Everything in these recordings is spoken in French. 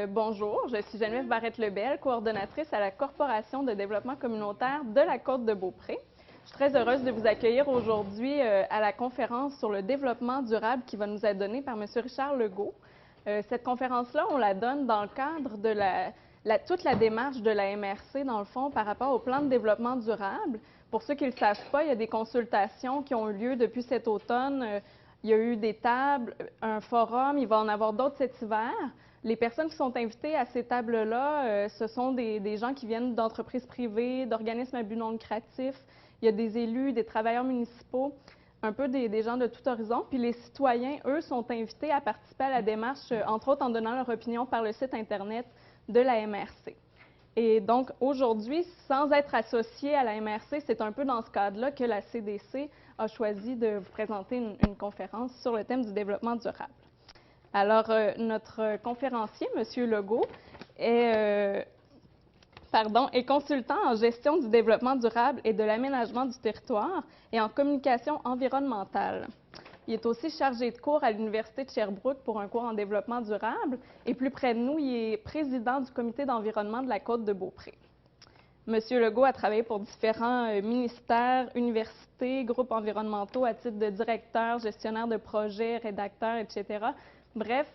Bonjour, je suis Geneviève Barrette-Lebel, coordonnatrice à la Corporation de développement communautaire de la Côte-de-Beaupré. Je suis très heureuse de vous accueillir aujourd'hui à la conférence sur le développement durable qui va nous être donnée par M. Richard Legault. Cette conférence-là, on la donne dans le cadre de toute la démarche de la MRC, dans le fond, par rapport au plan de développement durable. Pour ceux qui ne le savent pas, il y a des consultations qui ont eu lieu depuis cet automne. Il y a eu des tables, un forum, il va en avoir d'autres cet hiver. Les personnes qui sont invitées à ces tables-là, ce sont des gens qui viennent d'entreprises privées, d'organismes à but non lucratif. Il y a des élus, des travailleurs municipaux, un peu des gens de tout horizon. Puis les citoyens, eux, sont invités à participer à la démarche, entre autres en donnant leur opinion par le site Internet de la MRC. Et donc, aujourd'hui, sans être associé à la MRC, c'est un peu dans ce cadre-là que la CDC a choisi de vous présenter une conférence sur le thème du développement durable. Alors, notre conférencier, M. Legault, est consultant en gestion du développement durable et de l'aménagement du territoire et en communication environnementale. Il est aussi chargé de cours à l'Université de Sherbrooke pour un cours en développement durable. Et plus près de nous, il est président du comité d'environnement de la Côte-de-Beaupré. M. Legault a travaillé pour différents ministères, universités, groupes environnementaux à titre de directeur, gestionnaire de projets, rédacteur, etc. Bref,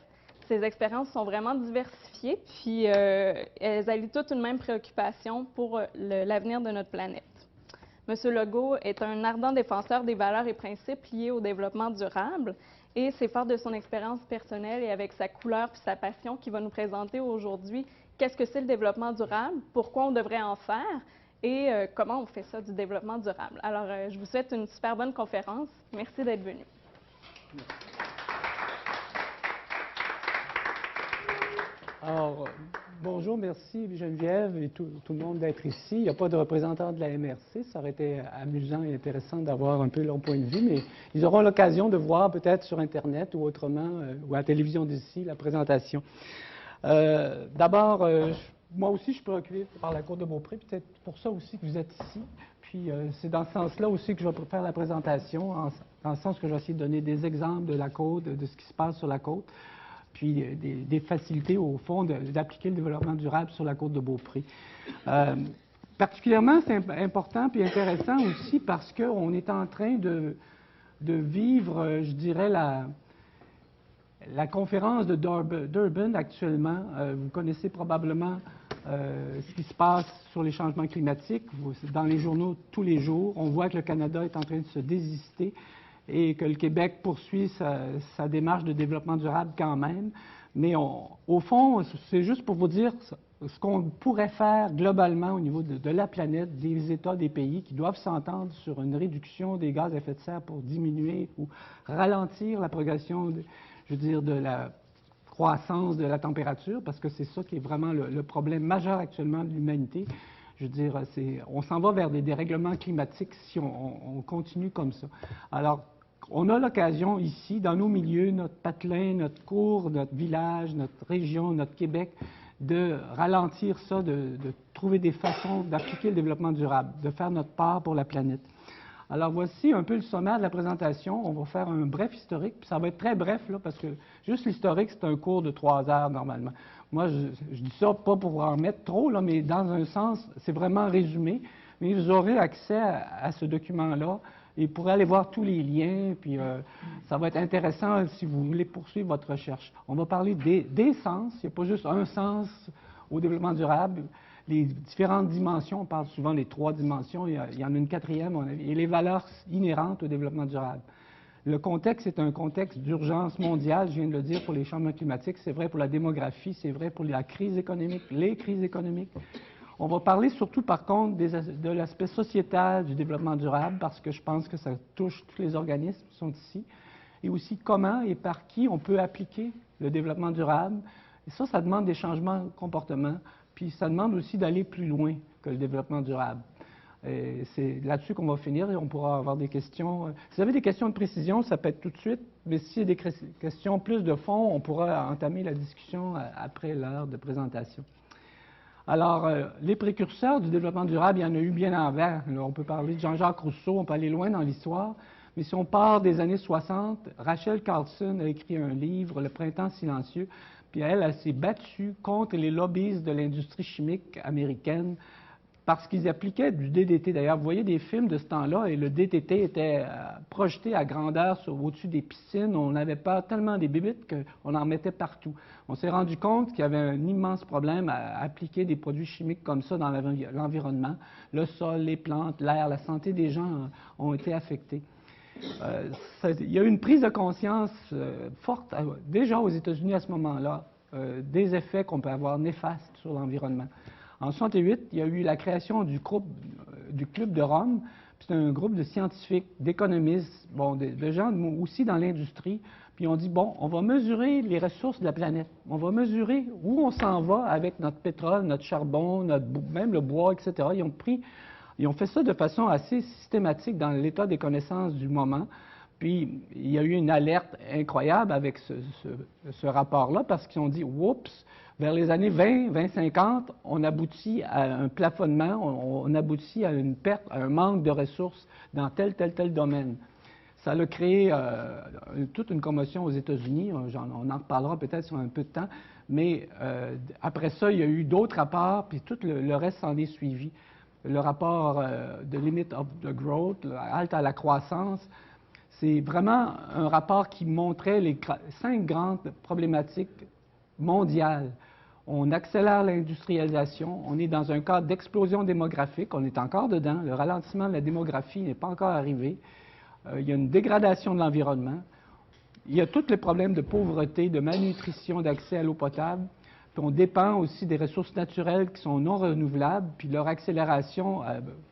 ses expériences sont vraiment diversifiées, puis elles allient toutes une même préoccupation pour l'avenir de notre planète. M. Legault est un ardent défenseur des valeurs et principes liés au développement durable et c'est fort de son expérience personnelle et avec sa couleur et sa passion qu'il va nous présenter aujourd'hui qu'est-ce que c'est le développement durable, pourquoi on devrait en faire et comment on fait ça du développement durable. Alors, je vous souhaite une super bonne conférence. Merci d'être venu. Alors, bonjour, merci Geneviève et tout le monde d'être ici. Il n'y a pas de représentant de la MRC, ça aurait été amusant et intéressant d'avoir un peu leur point de vue, mais ils auront l'occasion de voir peut-être sur Internet ou autrement, ou à la télévision d'ici, la présentation. D'abord, moi aussi je suis préoccupé par la Côte-de-Beaupré, peut-être pour ça aussi que vous êtes ici. Puis c'est dans ce sens-là aussi que je vais faire la présentation, dans le sens que je vais essayer de donner des exemples de la côte, de ce qui se passe sur la côte. Puis des facilités, au fond, d'appliquer le développement durable sur la Côte-de-Beaupré. Particulièrement, c'est important et intéressant aussi parce qu'on est en train de vivre, je dirais, la conférence de Durban actuellement. Vous connaissez probablement ce qui se passe sur les changements climatiques. Dans les journaux tous les jours, on voit que le Canada est en train de se désister et que le Québec poursuit sa démarche de développement durable quand même. Mais au fond, c'est juste pour vous dire ce qu'on pourrait faire globalement au niveau de la planète, des États, des pays qui doivent s'entendre sur une réduction des gaz à effet de serre pour diminuer ou ralentir la progression, de la croissance de la température, parce que c'est ça qui est vraiment le problème majeur actuellement de l'humanité. On s'en va vers des dérèglements climatiques si on continue comme ça. Alors, on a l'occasion ici, dans nos milieux, notre patelin, notre cour, notre village, notre région, notre Québec, de ralentir ça, de trouver des façons d'appliquer le développement durable, de faire notre part pour la planète. Alors, voici un peu le sommaire de la présentation. On va faire un bref historique, puis ça va être très bref, là, parce que juste l'historique, c'est un cours de 3 heures normalement. Moi, je dis ça pas pour en mettre trop, là, mais dans un sens, c'est vraiment résumé. Mais vous aurez accès à ce document-là. Et vous pourrez aller voir tous les liens, puis ça va être intéressant si vous voulez poursuivre votre recherche. On va parler des sens, il n'y a pas juste un sens au développement durable. Les différentes dimensions, on parle souvent des 3 dimensions, il y en a une 4e, et les valeurs inhérentes au développement durable. Le contexte est un contexte d'urgence mondiale, je viens de le dire, pour les changements climatiques, c'est vrai pour la démographie, c'est vrai pour la crise économique, les crises économiques. On va parler surtout, par contre, de l'aspect sociétal du développement durable, parce que je pense que ça touche tous les organismes qui sont ici, et aussi comment et par qui on peut appliquer le développement durable. Et ça demande des changements de comportement, puis ça demande aussi d'aller plus loin que le développement durable. C'est là-dessus qu'on va finir et on pourra avoir des questions. Si vous avez des questions de précision, ça peut être tout de suite, mais s'il y a des questions plus de fond, on pourra entamer la discussion après l'heure de présentation. Alors, les précurseurs du développement durable, il y en a eu bien avant. Là, on peut parler de Jean-Jacques Rousseau, on peut aller loin dans l'histoire, mais si on part des années 60, Rachel Carson a écrit un livre, Le Printemps silencieux, Puis elle s'est battue contre les lobbies de l'industrie chimique américaine parce qu'ils appliquaient du DDT. D'ailleurs, vous voyez des films de ce temps-là et le DDT était projeté à grandeur au-dessus des piscines. On avait peur tellement des bébites qu'on en mettait partout. On s'est rendu compte qu'il y avait un immense problème à appliquer des produits chimiques comme ça dans l'environnement. Le sol, les plantes, l'air, la santé des gens ont été affectés. Il y a eu une prise de conscience forte, déjà aux États-Unis à ce moment-là, des effets qu'on peut avoir néfastes sur l'environnement. En 1968, il y a eu la création du Club de Rome. C'est un groupe de scientifiques, d'économistes, bon, de gens aussi dans l'industrie. Puis on dit, bon, on va mesurer les ressources de la planète. On va mesurer où on s'en va avec notre pétrole, notre charbon, même le bois, etc. Ils ont fait ça de façon assez systématique dans l'état des connaissances du moment. Puis, il y a eu une alerte incroyable avec ce rapport-là parce qu'ils ont dit, oups, vers les années 2050, on aboutit à un plafonnement, on aboutit à une perte, à un manque de ressources dans tel domaine. Ça a créé toute une commotion aux États-Unis. On en reparlera peut-être sur un peu de temps. Mais après ça, il y a eu d'autres rapports, puis tout le reste s'en est suivi. Le rapport de Limit of the Growth, halte à la croissance, c'est vraiment un rapport qui montrait les 5 grandes problématiques mondiales. On accélère l'industrialisation, on est dans un cadre d'explosion démographique, on est encore dedans, le ralentissement de la démographie n'est pas encore arrivé. Il y a une dégradation de l'environnement, il y a tous les problèmes de pauvreté, de malnutrition, d'accès à l'eau potable. Puis on dépend aussi des ressources naturelles qui sont non renouvelables, puis leur accélération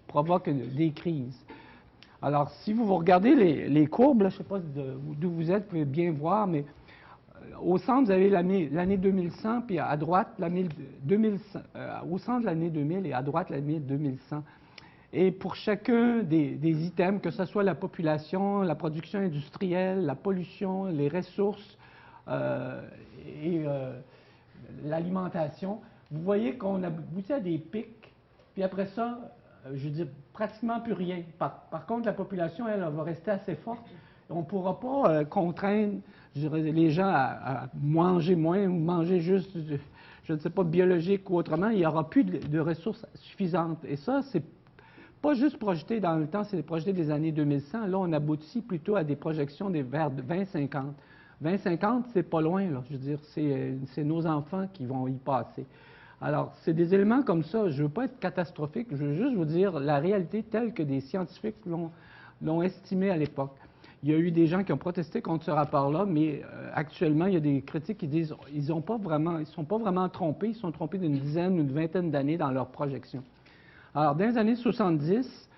provoque des crises. Alors, si vous regardez les courbes, là, je ne sais pas d'où vous êtes, vous pouvez bien voir, mais au centre, vous avez l'année 2100, puis à droite, l'année 2100, au centre de l'année 2000 et à droite, l'année 2100. Et pour chacun des items, que ce soit la population, la production industrielle, la pollution, les ressources et l'alimentation, vous voyez qu'on aboutit à des pics, puis après ça, je veux dire, pratiquement plus rien. Par contre, la population, elle va rester assez forte. On ne pourra pas contraindre, je dirais, les gens à manger moins ou manger juste, je ne sais pas, biologique ou autrement. Il n'y aura plus de ressources suffisantes. Et ça, c'est pas juste projeté dans le temps, c'est projeté des années 2100. Là, on aboutit plutôt à des projections vers 2050. 2050, c'est pas loin, là. Je veux dire, c'est nos enfants qui vont y passer. Alors, c'est des éléments comme ça. Je ne veux pas être catastrophique, je veux juste vous dire la réalité telle que des scientifiques l'ont estimée à l'époque. Il y a eu des gens qui ont protesté contre ce rapport-là, mais actuellement, il y a des critiques qui disent qu'ils ne sont pas vraiment trompés, ils sont trompés d'une dizaine ou une vingtaine d'années dans leurs projections. Alors, dans les années 70,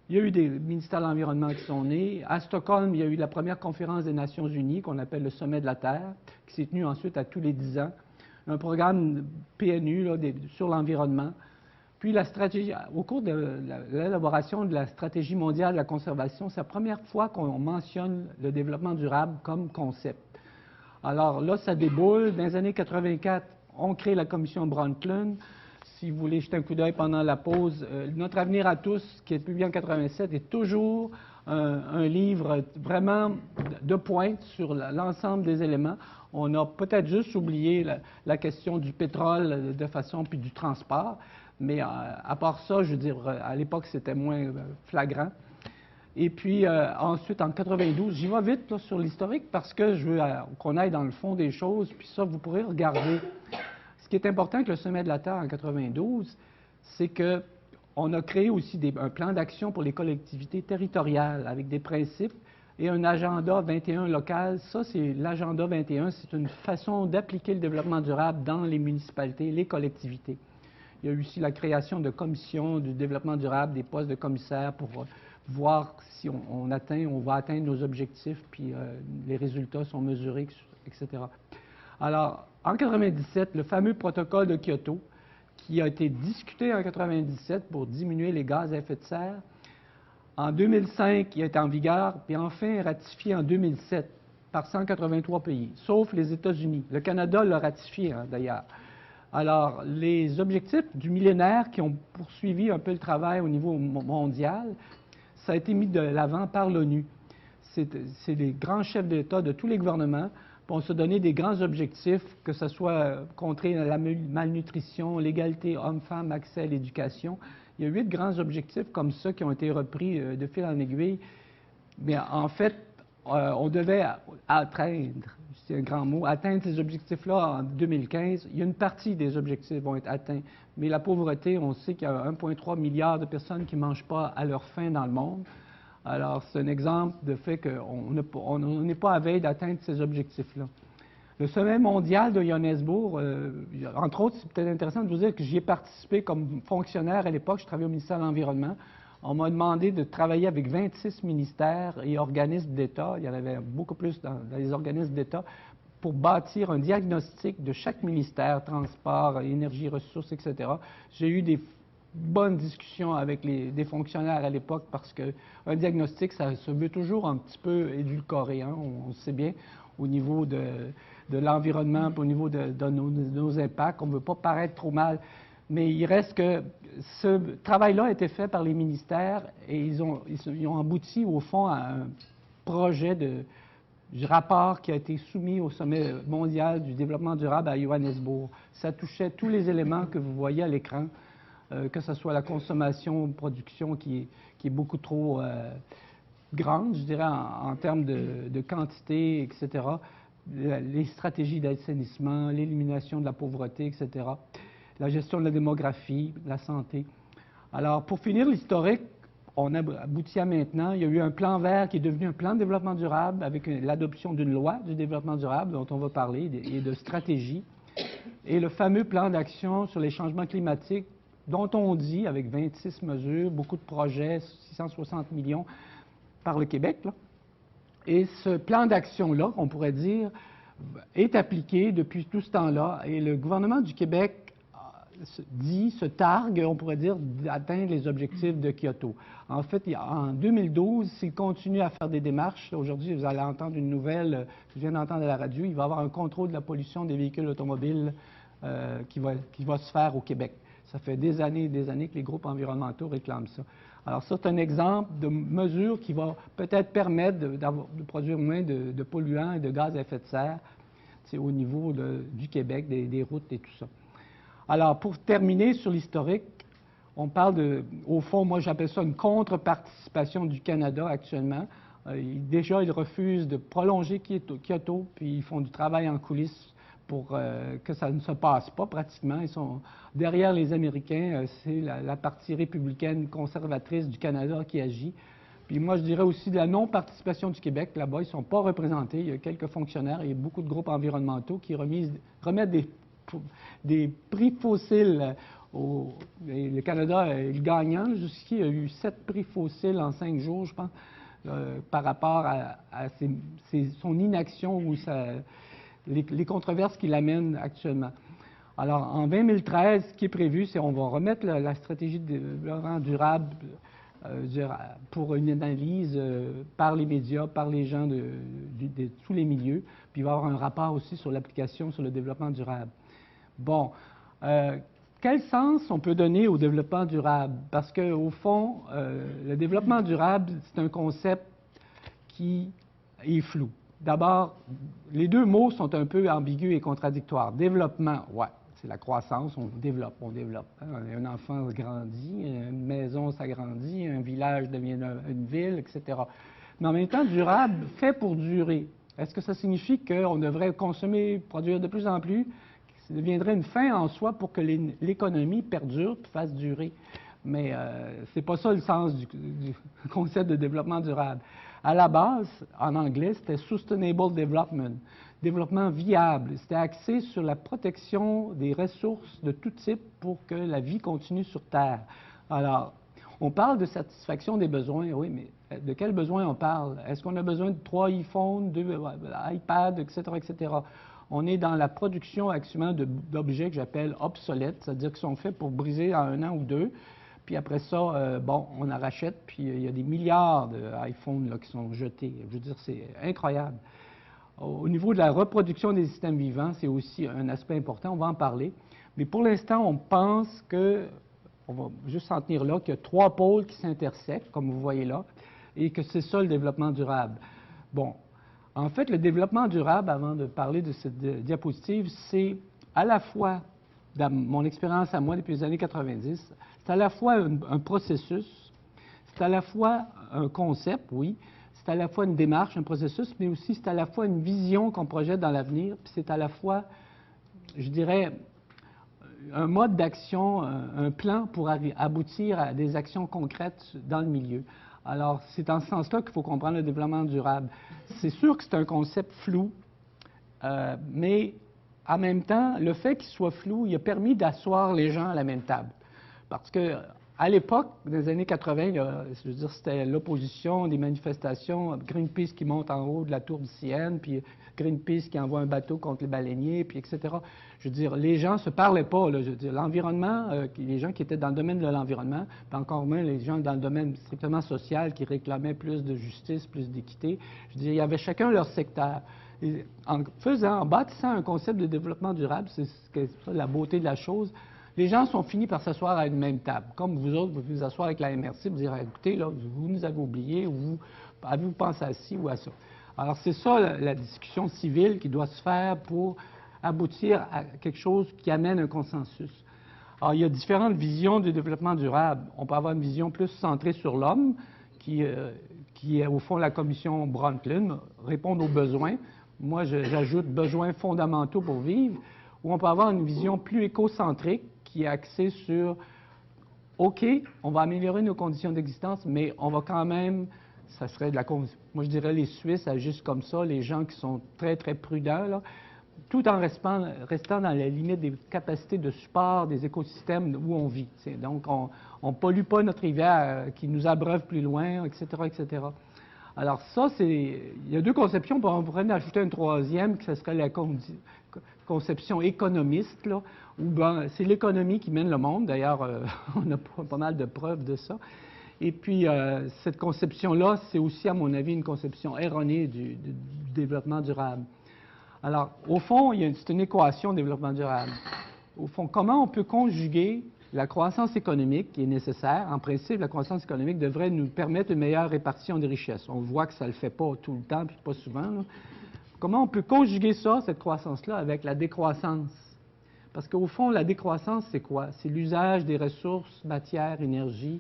il y a eu des ministères de l'Environnement qui sont nés. À Stockholm, il y a eu la première conférence des Nations Unies, qu'on appelle le Sommet de la Terre, qui s'est tenue ensuite à tous les 10 ans. Un programme PNU là, sur l'environnement. Puis la stratégie, au cours de l'élaboration de la stratégie mondiale de la conservation, c'est la première fois qu'on mentionne le développement durable comme concept. Alors là, ça déboule. Dans les années 84, on crée la commission Brundtland. Si vous voulez jeter un coup d'œil pendant la pause, Notre avenir à tous, qui est publié en 87, est toujours un livre vraiment de pointe sur l'ensemble des éléments. On a peut-être juste oublié la question du pétrole de façon, puis du transport, mais à part ça, je veux dire, à l'époque, c'était moins flagrant. Et puis ensuite, en 92, j'y vais vite là, sur l'historique parce que je veux qu'on aille dans le fond des choses, puis ça, vous pourrez regarder. Ce qui est important avec le Sommet de la Terre en 92, c'est qu'on a créé aussi un plan d'action pour les collectivités territoriales avec des principes et un agenda 21 local. Ça, c'est l'agenda 21, c'est une façon d'appliquer le développement durable dans les municipalités, les collectivités. Il y a eu aussi la création de commissions du développement durable, des postes de commissaires pour voir si on va atteindre nos objectifs, puis les résultats sont mesurés, etc. Alors, en 1997, le fameux protocole de Kyoto, qui a été discuté en 1997 pour diminuer les gaz à effet de serre. En 2005, il est en vigueur, puis enfin ratifié en 2007 par 183 pays, sauf les États-Unis. Le Canada l'a ratifié, hein, d'ailleurs. Alors, les objectifs du millénaire qui ont poursuivi un peu le travail au niveau mondial, ça a été mis de l'avant par l'ONU. C'est les grands chefs d'État de tous les gouvernements Puis on s'est donné des grands objectifs, que ce soit contrer la malnutrition, l'égalité homme-femme, accès à l'éducation. Il y a 8 grands objectifs comme ça qui ont été repris de fil en aiguille. Mais en fait, on devait atteindre, c'est un grand mot, atteindre ces objectifs-là en 2015. Il y a une partie des objectifs vont être atteints. Mais la pauvreté, on sait qu'il y a 1,3 milliard de personnes qui ne mangent pas à leur faim dans le monde. Alors, c'est un exemple de fait qu'on n'est pas à veille d'atteindre ces objectifs-là. Le sommet mondial de Johannesburg, entre autres, c'est peut-être intéressant de vous dire que j'y ai participé comme fonctionnaire à l'époque. Je travaillais au ministère de l'Environnement. On m'a demandé de travailler avec 26 ministères et organismes d'État. Il y en avait beaucoup plus dans les organismes d'État pour bâtir un diagnostic de chaque ministère, transport, énergie, ressources, etc. J'ai eu des bonnes discussions avec des fonctionnaires à l'époque parce qu'un diagnostic, ça se veut toujours un petit peu édulcoré, hein? On sait bien, au niveau de l'environnement, au niveau de nos impacts, on ne veut pas paraître trop mal. Mais il reste que ce travail-là a été fait par les ministères et ils ont abouti, au fond, à un projet du rapport qui a été soumis au sommet mondial du développement durable à Johannesburg. Ça touchait tous les éléments que vous voyez à l'écran, que ce soit la consommation, production qui est beaucoup trop grande, je dirais, en termes de quantité, etc., les stratégies d'assainissement, l'élimination de la pauvreté, etc., la gestion de la démographie, la santé. Alors, pour finir l'historique, on a abouti à maintenant. Il y a eu un plan vert qui est devenu un plan de développement durable avec l'adoption d'une loi du développement durable dont on va parler et de stratégie. Et le fameux plan d'action sur les changements climatiques dont on dit, avec 26 mesures, beaucoup de projets, 660 millions par le Québec, là. Et ce plan d'action-là, on pourrait dire, est appliqué depuis tout ce temps-là. Et le gouvernement du Québec se targue, on pourrait dire, d'atteindre les objectifs de Kyoto. En fait, en 2012, s'il continue à faire des démarches, aujourd'hui, vous allez entendre une nouvelle, je viens d'entendre à la radio, il va y avoir un contrôle de la pollution des véhicules automobiles qui va se faire au Québec. Ça fait des années que les groupes environnementaux réclament ça. Alors, ça, c'est un exemple de mesure qui va peut-être permettre de produire moins de polluants et de gaz à effet de serre au niveau du Québec, des routes et tout ça. Alors, pour terminer sur l'historique, on parle au fond, moi j'appelle ça une contre-participation du Canada actuellement. Déjà, ils refusent de prolonger Kyoto, puis ils font du travail en coulisses pour que ça ne se passe pas pratiquement. Ils sont derrière les Américains, c'est la partie républicaine conservatrice du Canada qui agit. Puis moi, je dirais aussi de la non-participation du Québec. Là-bas, ils ne sont pas représentés. Il y a quelques fonctionnaires et beaucoup de groupes environnementaux qui remettent des prix fossiles. Le Canada est le gagnant. Jusqu'ici, il y a eu 7 prix fossiles en 5 jours, je pense, par rapport à son inaction ou les controverses qu'il amène actuellement. Alors, en 2013, ce qui est prévu, c'est qu'on va remettre la stratégie de développement durable pour une analyse par les médias, par les gens de tous les milieux, puis il va y avoir un rapport aussi sur l'application sur le développement durable. Bon, quel sens on peut donner au développement durable? Parce qu'au fond, le développement durable, c'est un concept qui est flou. D'abord, les deux mots sont un peu ambigus et contradictoires. Développement, ouais, c'est la croissance, on développe. Hein? Un enfant grandit, une maison s'agrandit, un village devient une ville, etc. Mais en même temps, durable, fait pour durer. Est-ce que ça signifie qu'on devrait consommer, produire de plus en plus? Ça deviendrait une fin en soi pour que l'économie perdure et fasse durer. Mais ce n'est pas ça le sens du concept de développement durable. À la base, en anglais, c'était Sustainable Development, développement viable. C'était axé sur la protection des ressources de tout type pour que la vie continue sur Terre. Alors, on parle de satisfaction des besoins, oui, mais de quels besoins on parle? Est-ce qu'on a besoin de 3 iPhones, 2 iPads, etc., etc.? On est dans la production actuellement d'objets que j'appelle obsolètes, c'est-à-dire qui sont faits pour briser en 1 an ou 2. Puis après ça, bon, on en rachète, puis il y a des milliards d'iPhones qui sont jetés. Je veux dire, c'est incroyable. Au niveau de la reproduction des systèmes vivants, c'est aussi un aspect important, on va en parler. Mais pour l'instant, on pense on va juste s'en tenir là, qu'il y a 3 pôles qui s'intersectent, comme vous voyez là, et que c'est ça le développement durable. Bon. En fait, le développement durable, avant de parler de cette diapositive, c'est à la fois, dans mon expérience à moi depuis les années 90, c'est à la fois un processus, c'est à la fois un concept, oui, c'est à la fois une démarche, un processus, mais aussi c'est à la fois une vision qu'on projette dans l'avenir, puis c'est à la fois, je dirais, un mode d'action, un plan pour aboutir à des actions concrètes dans le milieu. Alors, c'est dans ce sens-là qu'il faut comprendre le développement durable. C'est sûr que c'est un concept flou, mais en même temps, le fait qu'il soit flou, il a permis d'asseoir les gens à la même table. Parce que à l'époque, dans les années 80, je veux dire, c'était l'opposition, des manifestations, Greenpeace qui monte en haut de la tour du CN, puis Greenpeace qui envoie un bateau contre les baleiniers, puis etc. Je veux dire, les gens ne se parlaient pas, là, je veux dire, l'environnement, les gens qui étaient dans le domaine de l'environnement, puis encore moins les gens dans le domaine strictement social qui réclamaient plus de justice, plus d'équité, je veux dire, il y avait chacun leur secteur. Et en bâtissant un concept de développement durable, c'est ça la beauté de la chose, les gens sont finis par s'asseoir à une même table. Comme vous autres, vous pouvez vous asseoir avec la MRC, vous dire, écoutez, là, vous nous avez oubliés, ou avez-vous pensé à ci ou à ça. Alors, c'est ça la discussion civile qui doit se faire pour aboutir à quelque chose qui amène un consensus. Alors, il y a différentes visions du développement durable. On peut avoir une vision plus centrée sur l'homme, qui est au fond la commission Brundtland, répondre aux besoins. Moi, j'ajoute besoins fondamentaux pour vivre. Ou on peut avoir une vision plus écocentrique, qui est axée sur OK, on va améliorer nos conditions d'existence, mais on va quand même, ça serait de la... Moi, je dirais les Suisses agissent comme ça, les gens qui sont très, très prudents, là, tout en restant dans la limite des capacités de support des écosystèmes où on vit. Donc, on ne pollue pas notre rivière qui nous abreuve plus loin, etc., etc. Alors ça, il y a deux conceptions, on pourrait en ajouter une troisième, que ce serait la conception économiste, là, où ben, c'est l'économie qui mène le monde. D'ailleurs, on a pas mal de preuves de ça. Et puis, cette conception-là, c'est aussi, à mon avis, une conception erronée du développement durable. Alors, au fond, c'est une équation de développement durable. Au fond, comment on peut conjuguer la croissance économique qui est nécessaire? En principe, la croissance économique devrait nous permettre une meilleure répartition des richesses. On voit que ça ne le fait pas tout le temps, puis pas souvent, là. Comment on peut conjuguer ça, cette croissance-là, avec la décroissance? Parce qu'au fond, la décroissance, c'est quoi? C'est l'usage des ressources, matière, énergie,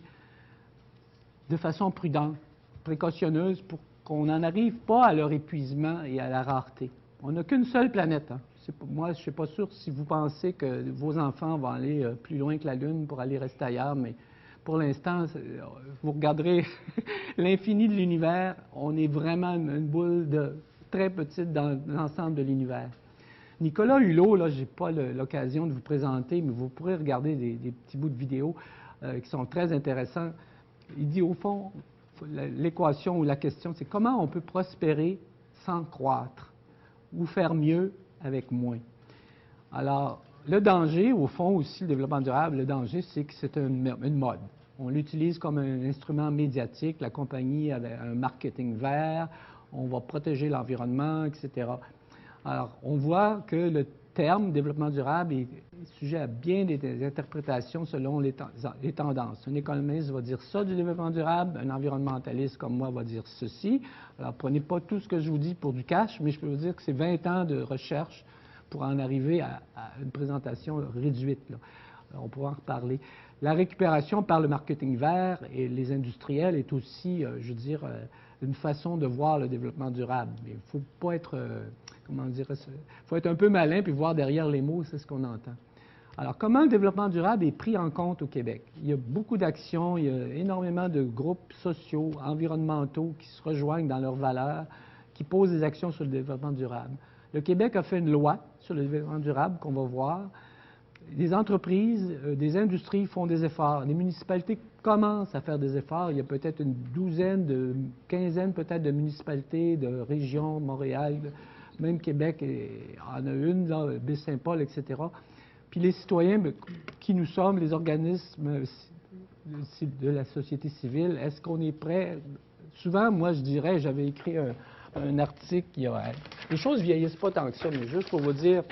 de façon prudente, précautionneuse, pour qu'on n'en arrive pas à leur épuisement et à la rareté. On n'a qu'une seule planète, hein. Moi, je ne suis pas sûr si vous pensez que vos enfants vont aller plus loin que la Lune pour aller rester ailleurs, mais pour l'instant, vous regarderez l'infini de l'univers, on est vraiment une boule très petite dans l'ensemble de l'univers. Nicolas Hulot, là, je n'ai pas l'occasion de vous présenter, mais vous pourrez regarder des petits bouts de vidéos qui sont très intéressants. Il dit, au fond, l'équation ou la question, c'est comment on peut prospérer sans croître ou faire mieux avec moins. Alors, le danger, au fond aussi, le développement durable, le danger, c'est que c'est une mode. On l'utilise comme un instrument médiatique, la compagnie avait un marketing vert, on va protéger l'environnement, etc. Alors, on voit que le terme développement durable est sujet à bien des interprétations selon les tendances. Un économiste va dire ça du développement durable, un environnementaliste comme moi va dire ceci. Alors, prenez pas tout ce que je vous dis pour du cash, mais je peux vous dire que c'est 20 ans de recherche pour en arriver à une présentation réduite, là. Alors, on pourra en reparler. La récupération par le marketing vert et les industriels est aussi, je veux dire, une façon de voir le développement durable. Mais il ne faut pas être, comment dire, il faut être un peu malin puis voir derrière les mots, c'est ce qu'on entend. Alors, comment le développement durable est pris en compte au Québec? Il y a beaucoup d'actions, il y a énormément de groupes sociaux, environnementaux qui se rejoignent dans leurs valeurs, qui posent des actions sur le développement durable. Le Québec a fait une loi sur le développement durable qu'on va voir. Des entreprises, des industries font des efforts. Les municipalités commencent à faire des efforts. Il y a peut-être une quinzaine peut-être de municipalités, de régions, Montréal, même Québec en a une, là, Baie-Saint-Paul, etc. Puis les citoyens, qui nous sommes, les organismes de la société civile, est-ce qu'on est prêt? Souvent, moi, je dirais, j'avais écrit un article, les choses vieillissent pas tant que ça, mais juste pour vous dire,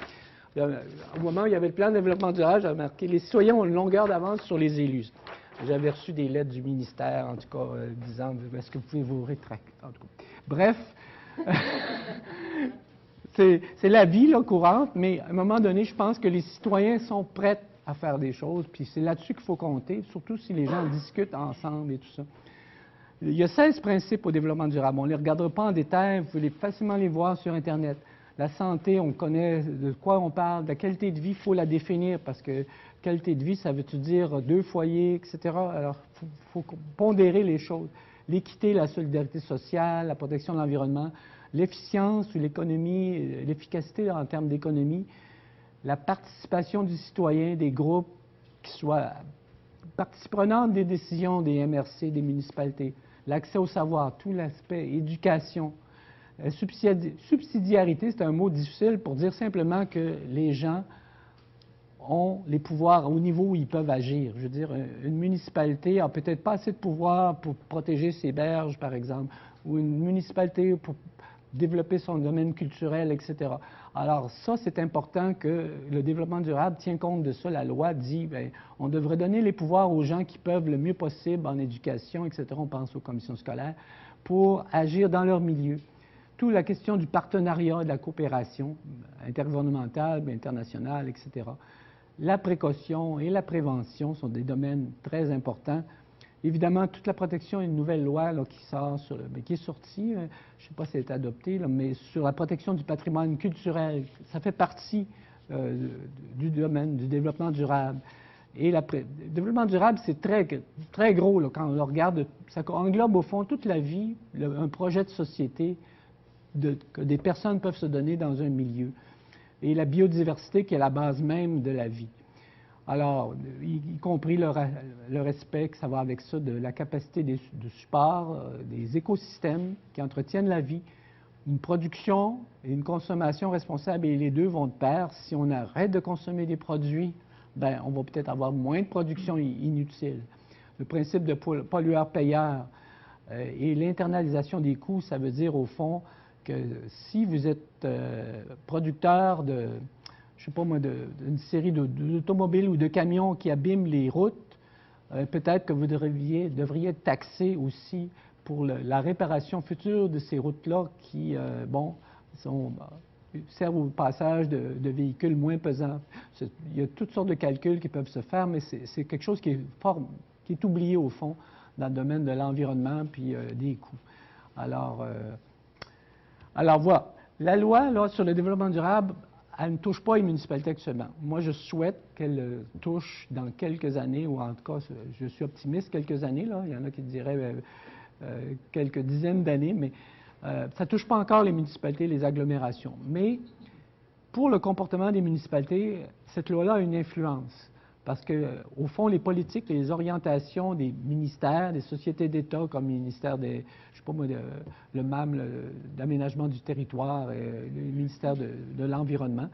au moment où il y avait le plan de développement durable, j'avais marqué « Les citoyens ont une longueur d'avance sur les élus ». J'avais reçu des lettres du ministère, en tout cas, disant « Est-ce que vous pouvez vous rétracter? » En tout cas. Bref, C'est la vie là, courante, mais à un moment donné, je pense que les citoyens sont prêts à faire des choses, puis c'est là-dessus qu'il faut compter, surtout si les gens discutent ensemble et tout ça. Il y a 16 principes au développement durable. On ne les regardera pas en détail, vous pouvez facilement les voir sur Internet. La santé, on connaît de quoi on parle. La qualité de vie, il faut la définir parce que qualité de vie, ça veut-tu dire 2 foyers, etc. Alors, il faut pondérer les choses. L'équité, la solidarité sociale, la protection de l'environnement, l'efficience ou l'économie, l'efficacité en termes d'économie, la participation du citoyen, des groupes qui soient partie prenante des décisions des MRC, des municipalités, l'accès au savoir, tout l'aspect éducation. Subsidiarité, c'est un mot difficile pour dire simplement que les gens ont les pouvoirs au niveau où ils peuvent agir. Je veux dire, une municipalité n'a peut-être pas assez de pouvoir pour protéger ses berges, par exemple, ou une municipalité pour développer son domaine culturel, etc. Alors ça, c'est important que le développement durable tient compte de ça. La loi dit, bien, on devrait donner les pouvoirs aux gens qui peuvent le mieux possible en éducation, etc. On pense aux commissions scolaires, pour agir dans leur milieu. Toute la question du partenariat, de la coopération intergouvernementale, internationale, etc. La précaution et la prévention sont des domaines très importants. Évidemment, toute la protection, une nouvelle loi là, qui sort, qui est sortie, je ne sais pas si elle est adoptée, là, mais sur la protection du patrimoine culturel, ça fait partie du domaine du développement durable. Et le développement durable, c'est très, très gros là, quand on le regarde. Ça englobe au fond toute la vie, un projet de société que des personnes peuvent se donner dans un milieu. Et la biodiversité qui est la base même de la vie. Alors, y compris le respect, que ça va avec ça, de la capacité de support, des écosystèmes qui entretiennent la vie, une production et une consommation responsable, et les deux vont de pair. Si on arrête de consommer des produits, bien, on va peut-être avoir moins de production inutile. Le principe de pollueur-payeur et l'internalisation des coûts, ça veut dire, au fond, que si vous êtes producteur de, je ne sais pas moi, d'une série d'automobiles ou de camions qui abîment les routes, peut-être que vous devriez être taxé aussi pour la réparation future de ces routes-là qui, servent au passage de véhicules moins pesants. Il y a toutes sortes de calculs qui peuvent se faire, mais c'est quelque chose qui est oublié au fond dans le domaine de l'environnement puis des coûts. Alors voilà, la loi là, sur le développement durable, elle ne touche pas les municipalités actuellement. Moi, je souhaite qu'elle touche dans quelques années, ou en tout cas, je suis optimiste, quelques années, là. Il y en a qui diraient quelques dizaines d'années, mais ça ne touche pas encore les municipalités, les agglomérations. Mais pour le comportement des municipalités, cette loi-là a une influence. Parce que, au fond, les politiques, les orientations des ministères, des sociétés d'État, comme le ministère des, je sais pas moi, le MAM, d'aménagement du territoire, et le ministère de l'Environnement,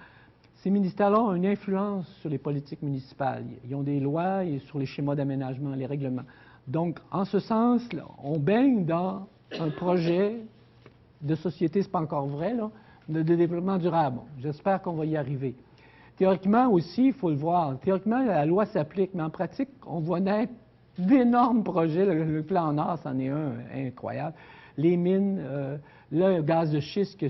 ces ministères-là ont une influence sur les politiques municipales. Ils ont des lois et sur les schémas d'aménagement, les règlements. Donc, en ce sens, là, on baigne dans un projet de société, c'est pas encore vrai, là, de développement durable. J'espère qu'on va y arriver. Théoriquement aussi, il faut le voir, théoriquement, la loi s'applique, mais en pratique, on voit naître d'énormes projets. Le plan Nord, c'en est un incroyable. Les mines, le gaz de schiste,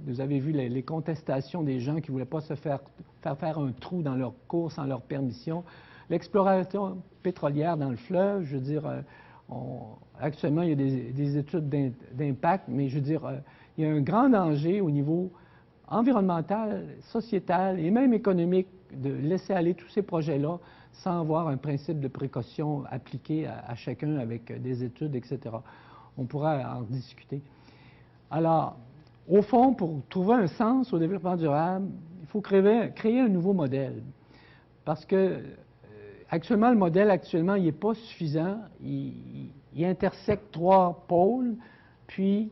vous avez vu les contestations des gens qui ne voulaient pas se faire un trou dans leur cours sans leur permission. L'exploration pétrolière dans le fleuve, je veux dire, actuellement, il y a des études d'impact, mais je veux dire, il y a un grand danger au niveau environnemental, sociétal et même économique de laisser aller tous ces projets-là sans avoir un principe de précaution appliqué à chacun avec des études, etc. On pourra en discuter. Alors, au fond, pour trouver un sens au développement durable, il faut créer un nouveau modèle. Parce que actuellement, le modèle actuellement, il n'est pas suffisant. Il intersecte 3 pôles, puis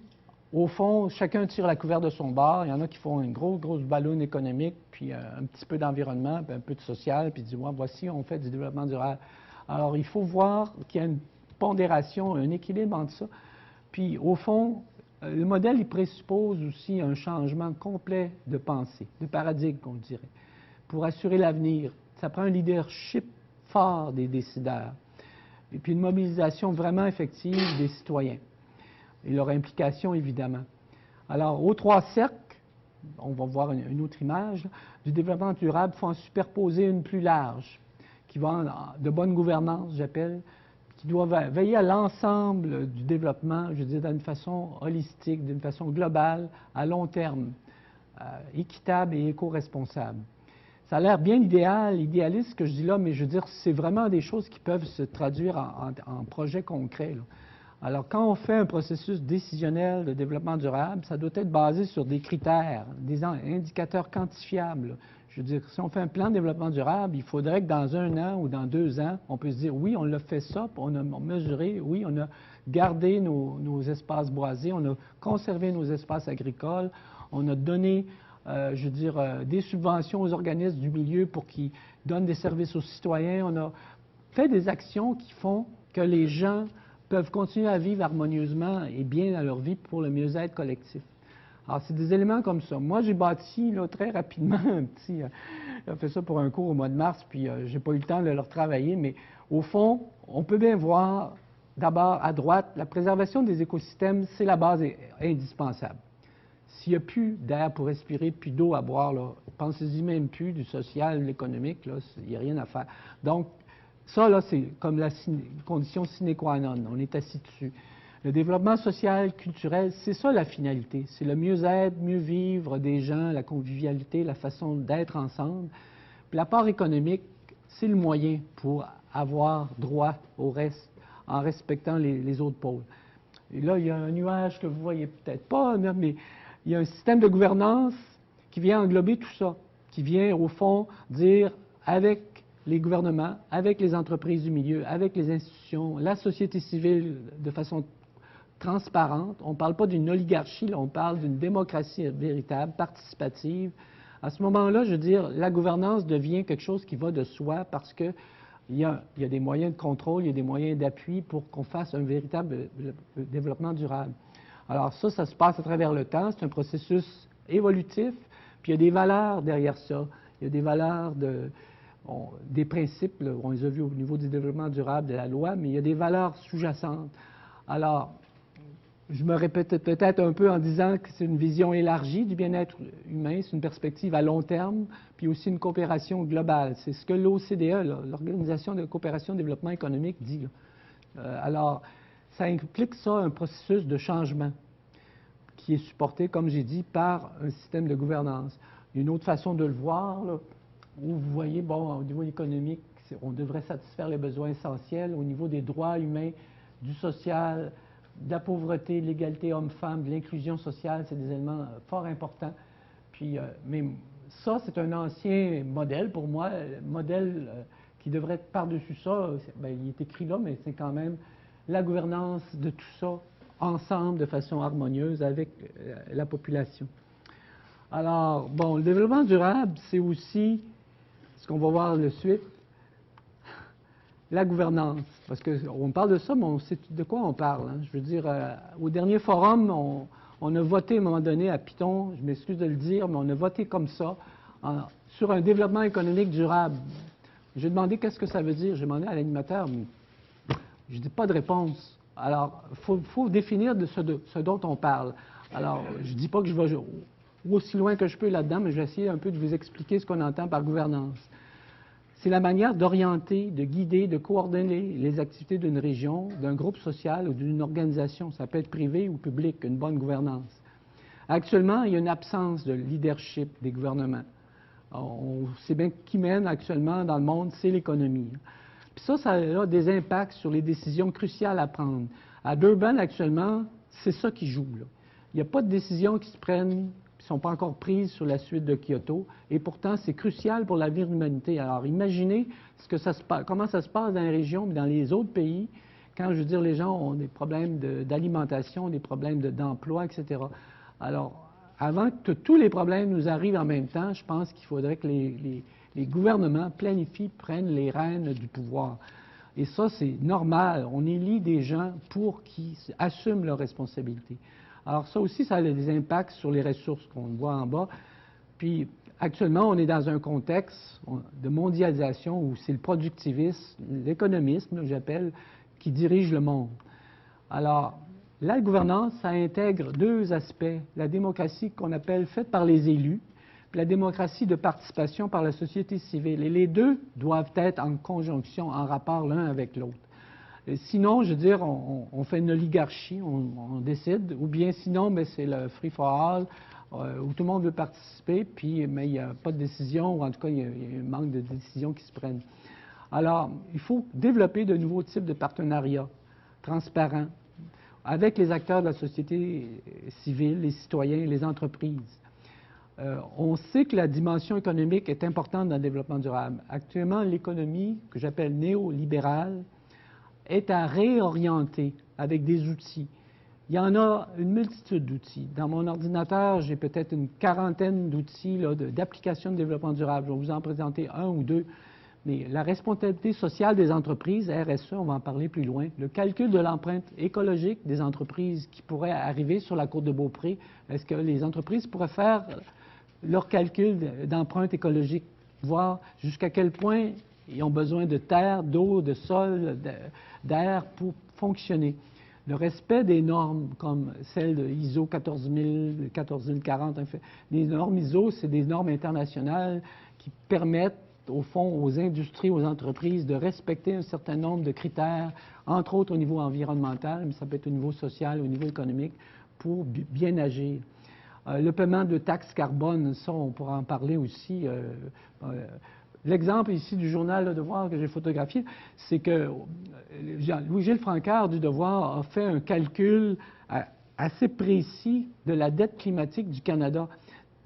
au fond, chacun tire la couverture de son bord. Il y en a qui font une grosse ballonne économique, puis un petit peu d'environnement, puis un peu de social, puis disent, voici, on fait du développement durable. Alors, il faut voir qu'il y a une pondération, un équilibre entre ça. Puis, au fond, le modèle, il présuppose aussi un changement complet de pensée, de paradigme, on dirait, pour assurer l'avenir. Ça prend un leadership fort des décideurs, et puis une mobilisation vraiment effective des citoyens. Et leur implication, évidemment. Alors, aux trois cercles, on va voir une autre image, là, du développement durable, il faut en superposer une plus large, qui va de bonne gouvernance, j'appelle, qui doit veiller à l'ensemble du développement, je veux dire, d'une façon holistique, d'une façon globale, à long terme, équitable et éco-responsable. Ça a l'air bien idéaliste ce que je dis là, mais je veux dire, c'est vraiment des choses qui peuvent se traduire en projets concrets, là. Alors, quand on fait un processus décisionnel de développement durable, ça doit être basé sur des critères, des indicateurs quantifiables, là. Je veux dire, si on fait un plan de développement durable, il faudrait que dans 1 an ou dans 2 ans, on puisse dire, oui, on l'a fait ça, on a mesuré, oui, on a gardé nos espaces boisés, on a conservé nos espaces agricoles, on a donné, je veux dire, des subventions aux organismes du milieu pour qu'ils donnent des services aux citoyens. On a fait des actions qui font que les gens peuvent continuer à vivre harmonieusement et bien dans leur vie pour le mieux-être collectif. Alors, c'est des éléments comme ça. Moi, j'ai bâti là, très rapidement un petit... j'ai fait ça pour un cours au mois de mars, puis j'ai pas eu le temps de le retravailler, mais au fond, on peut bien voir, d'abord, à droite, la préservation des écosystèmes, c'est la base indispensable. S'il n'y a plus d'air pour respirer, puis d'eau à boire, là, pensez-y même plus du social, de l'économique, là, il n'y a rien à faire. Donc, ça, là, c'est comme la condition sine qua non. On est assis dessus. Le développement social, culturel, c'est ça la finalité. C'est le mieux-être, mieux vivre des gens, la convivialité, la façon d'être ensemble. Puis l'apport économique, c'est le moyen pour avoir droit au reste en respectant les autres pôles. Et là, il y a un nuage que vous ne voyez peut-être pas, mais il y a un système de gouvernance qui vient englober tout ça, qui vient, au fond, dire avec les gouvernements, avec les entreprises du milieu, avec les institutions, la société civile de façon transparente. On ne parle pas d'une oligarchie, là, on parle d'une démocratie véritable, participative. À ce moment-là, je veux dire, la gouvernance devient quelque chose qui va de soi parce qu'il y a des moyens de contrôle, il y a des moyens d'appui pour qu'on fasse un véritable développement durable. Alors ça se passe à travers le temps, c'est un processus évolutif, puis il y a des valeurs derrière ça. Il y a des valeurs des principes, là, on les a vus au niveau du développement durable de la loi, mais il y a des valeurs sous-jacentes. Alors, je me répète peut-être un peu en disant que c'est une vision élargie du bien-être humain, c'est une perspective à long terme, puis aussi une coopération globale. C'est ce que l'OCDE, l'Organisation de coopération et développement économique, dit. Alors, ça implique ça, un processus de changement qui est supporté, comme j'ai dit, par un système de gouvernance. Une autre façon de le voir, là, où vous voyez, bon, au niveau économique, on devrait satisfaire les besoins essentiels. Au niveau des droits humains, du social, de la pauvreté, de l'égalité homme-femme, de l'inclusion sociale, c'est des éléments fort importants. Puis, mais ça, c'est un ancien modèle pour moi, modèle qui devrait être par-dessus ça. Bien, il est écrit là, mais c'est quand même la gouvernance de tout ça ensemble de façon harmonieuse avec la population. Alors, bon, le développement durable, c'est aussi ce qu'on va voir de suite, la gouvernance. Parce qu'on parle de ça, mais on sait de quoi on parle. Hein. Je veux dire, au dernier forum, on a voté à un moment donné à Python, je m'excuse de le dire, mais on a voté comme ça, sur un développement économique durable. J'ai demandé qu'est-ce que ça veut dire. J'ai demandé à l'animateur, mais je n'ai pas de réponse. Alors, il faut définir de ce dont on parle. Alors, je ne dis pas que je vais aussi loin que je peux là-dedans, mais je vais essayer un peu de vous expliquer ce qu'on entend par gouvernance. C'est la manière d'orienter, de guider, de coordonner les activités d'une région, d'un groupe social ou d'une organisation. Ça peut être privé ou public, une bonne gouvernance. Actuellement, il y a une absence de leadership des gouvernements. On sait bien qui mène actuellement dans le monde, c'est l'économie. Puis ça a des impacts sur les décisions cruciales à prendre. À Durban, actuellement, c'est ça qui joue, là. Il n'y a pas de décisions qui se prennent, qui ne sont pas encore prises sur la suite de Kyoto, et pourtant, c'est crucial pour l'avenir de l'humanité. Alors, imaginez comment ça se passe dans les régions, mais dans les autres pays, quand, je veux dire, les gens ont des problèmes d'alimentation, des problèmes d'emploi, etc. Alors, avant que tous les problèmes nous arrivent en même temps, je pense qu'il faudrait que les gouvernements planifient, prennent les rênes du pouvoir. Et ça, c'est normal. On élit des gens pour qu'ils assument leurs responsabilités. Alors ça aussi, ça a des impacts sur les ressources qu'on voit en bas. Puis actuellement, on est dans un contexte de mondialisation où c'est le productivisme, l'économisme, j'appelle, qui dirige le monde. Alors, La gouvernance, ça intègre deux aspects. La démocratie qu'on appelle faite par les élus, puis la démocratie de participation par la société civile. Et les deux doivent être en conjonction, en rapport l'un avec l'autre. Sinon, je veux dire, on fait une oligarchie, on décide, ou bien sinon, ben, c'est le free-for-all, où tout le monde veut participer, puis mais il n'y a pas de décision, ou en tout cas, il y a un manque de décisions qui se prennent. Alors, il faut développer de nouveaux types de partenariats transparents avec les acteurs de la société civile, les citoyens, les entreprises. On sait que la dimension économique est importante dans le développement durable. Actuellement, l'économie, que j'appelle néolibérale, est à réorienter avec des outils. Il y en a une multitude d'outils. Dans mon ordinateur, j'ai peut-être une quarantaine d'outils d'applications de développement durable. Je vais vous en présenter un ou deux. Mais la responsabilité sociale des entreprises, RSE, on va en parler plus loin, le calcul de l'empreinte écologique des entreprises qui pourraient arriver sur la côte de Beaupré, est-ce que les entreprises pourraient faire leur calcul d'empreinte écologique, voir jusqu'à quel point ils ont besoin de terre, d'eau, de sol, d'air pour fonctionner. Le respect des normes comme celles de ISO 14000, 14040, les normes ISO, c'est des normes internationales qui permettent au fond, aux industries, aux entreprises, de respecter un certain nombre de critères, entre autres au niveau environnemental, mais ça peut être au niveau social, au niveau économique, pour bien agir. Le paiement de taxes carbone, ça, on pourra en parler aussi. L'exemple ici du journal Le Devoir que j'ai photographié, c'est que Louis-Gilles Francard du Devoir a fait un calcul assez précis de la dette climatique du Canada.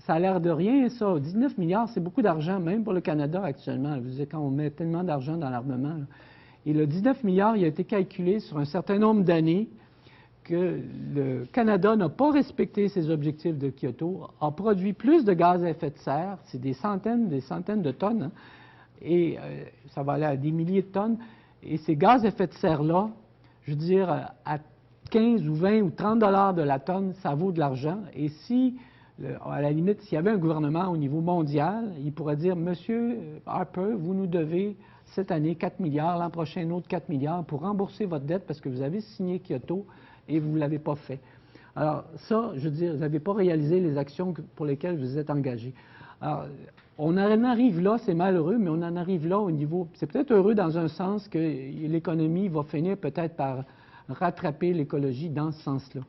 Ça a l'air de rien, ça. 19 milliards, c'est beaucoup d'argent, même pour le Canada actuellement. Vous savez, quand on met tellement d'argent dans l'armement. Et le 19 milliards, il a été calculé sur un certain nombre d'années que le Canada n'a pas respecté ses objectifs de Kyoto, a produit plus de gaz à effet de serre, c'est des centaines de tonnes, hein, et ça va aller à des milliers de tonnes. Et ces gaz à effet de serre-là, je veux dire, à 15 ou 20 ou 30 $ de la tonne, ça vaut de l'argent. Et si à la limite, s'il y avait un gouvernement au niveau mondial, il pourrait dire, Monsieur Harper, vous nous devez cette année 4 milliards, l'an prochain un autre 4 milliards pour rembourser votre dette parce que vous avez signé Kyoto et vous ne l'avez pas fait. Alors ça, je veux dire, vous n'avez pas réalisé les actions pour lesquelles vous êtes engagé. Alors, on en arrive là, c'est malheureux, mais on en arrive là au niveau... C'est peut-être heureux dans un sens que l'économie va finir peut-être par rattraper l'écologie dans ce sens-là.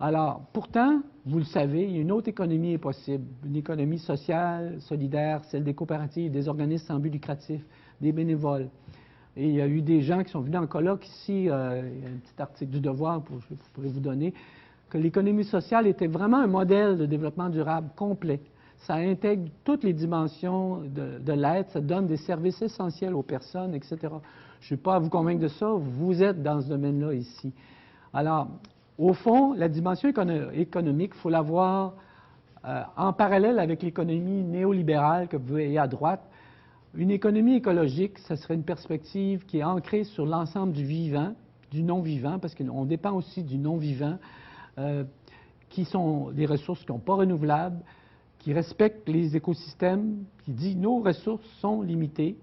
Alors, pourtant, vous le savez, une autre économie est possible, une économie sociale, solidaire, celle des coopératives, des organismes sans but lucratif, des bénévoles. Et il y a eu des gens qui sont venus en colloque ici, il y a un petit article du Devoir, je pourrais vous donner, que l'économie sociale était vraiment un modèle de développement durable complet. Ça intègre toutes les dimensions de l'aide, ça donne des services essentiels aux personnes, etc. Je ne suis pas à vous convaincre de ça, vous êtes dans ce domaine-là ici. Alors, au fond, la dimension économique, il faut la voir en parallèle avec l'économie néolibérale que vous voyez à droite. Une économie écologique, ce serait une perspective qui est ancrée sur l'ensemble du vivant, du non-vivant, parce qu'on dépend aussi du non-vivant, qui sont des ressources qui ne sont pas renouvelables, qui respectent les écosystèmes, qui dit nos ressources sont limitées.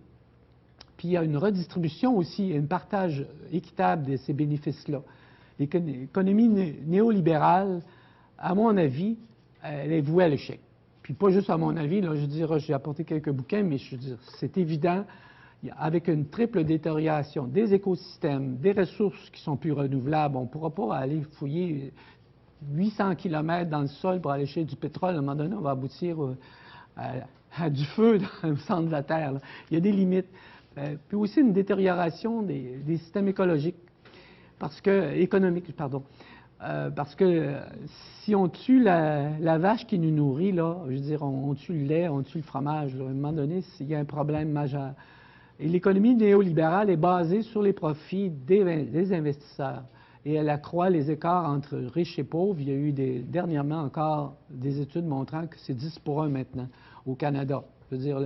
Puis il y a une redistribution aussi, un partage équitable de ces bénéfices-là. L'économie néolibérale, à mon avis, elle est vouée à l'échec. Puis pas juste à mon avis, là, je veux dire, j'ai apporté quelques bouquins, mais je veux dire, c'est évident, avec une triple détérioration des écosystèmes, des ressources qui sont plus renouvelables, on ne pourra pas aller fouiller 800 km dans le sol pour aller chercher du pétrole. À un moment donné, on va aboutir à du feu dans le centre de la Terre, là. Il y a des limites. Puis aussi une détérioration des systèmes écologiques. Parce que si on tue la vache qui nous nourrit, là, je veux dire, on tue le lait, on tue le fromage, là, à un moment donné, il y a un problème majeur. Et l'économie néolibérale est basée sur les profits des investisseurs. Et elle accroît les écarts entre riches et pauvres. Il y a eu dernièrement encore des études montrant que c'est 10-1 maintenant au Canada. Je veux dire,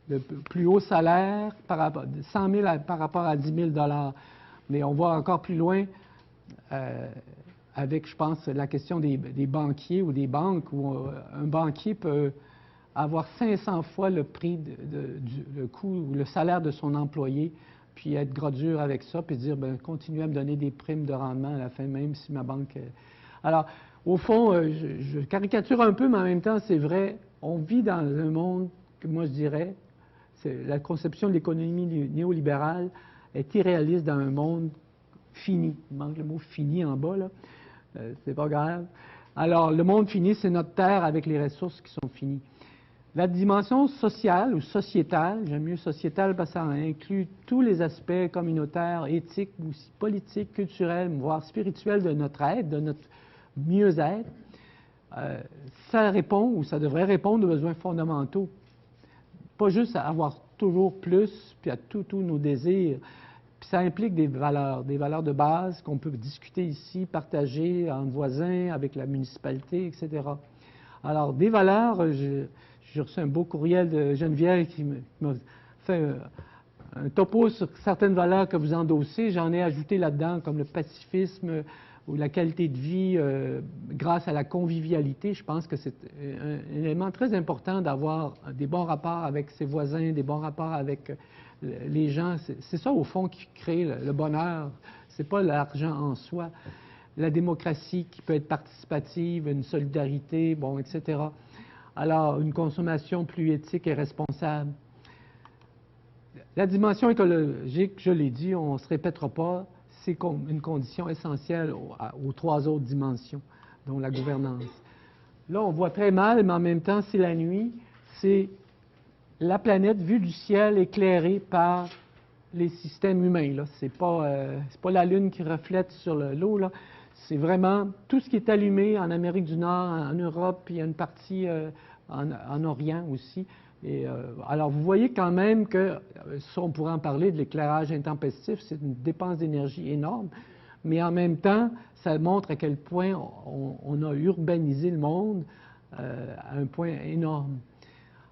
le plus haut salaire, 100 000 par rapport à 10 000 $. Mais on va encore plus loin avec, je pense, la question des banquiers ou des banques, où un banquier peut avoir 500 fois le prix, le coût ou le salaire de son employé, puis être gras dur avec ça, puis dire, ben continuez à me donner des primes de rendement à la fin, même si ma banque... Alors, au fond, je caricature un peu, mais en même temps, c'est vrai, on vit dans un monde que moi je dirais, la conception de l'économie néolibérale est irréaliste dans un monde fini. Il manque le mot fini en bas, là. C'est pas grave. Alors, le monde fini, c'est notre terre avec les ressources qui sont finies. La dimension sociale ou sociétale, j'aime mieux sociétale parce que ça inclut tous les aspects communautaires, éthiques, aussi politiques, culturels, voire spirituels de notre être, de notre mieux-être. Ça répond, ou ça devrait répondre aux besoins fondamentaux. Pas juste à avoir toujours plus, puis à tous nos désirs. Puis ça implique des valeurs de base qu'on peut discuter ici, partager entre voisins, avec la municipalité, etc. Alors, des valeurs, j'ai reçu un beau courriel de Geneviève qui m'a fait un topo sur certaines valeurs que vous endossez. J'en ai ajouté là-dedans, comme le pacifisme ou la qualité de vie grâce à la convivialité. Je pense que c'est un élément très important d'avoir des bons rapports avec ses voisins, des bons rapports avec les gens. C'est ça, au fond, qui crée le bonheur. C'est pas l'argent en soi. La démocratie qui peut être participative, une solidarité, bon, etc. Alors, une consommation plus éthique et responsable. La dimension écologique, je l'ai dit, on ne se répétera pas, c'est une condition essentielle aux trois autres dimensions, dont la gouvernance. Là, on voit très mal, mais en même temps, c'est la nuit, c'est la planète vue du ciel éclairée par les systèmes humains. Ce n'est pas la Lune qui reflète sur l'eau, là. C'est vraiment tout ce qui est allumé en Amérique du Nord, en Europe, puis il y a une partie en Orient aussi. Et, alors, vous voyez quand même que, ça, on pourrait en parler, de l'éclairage intempestif, c'est une dépense d'énergie énorme, mais en même temps, ça montre à quel point on a urbanisé le monde à un point énorme.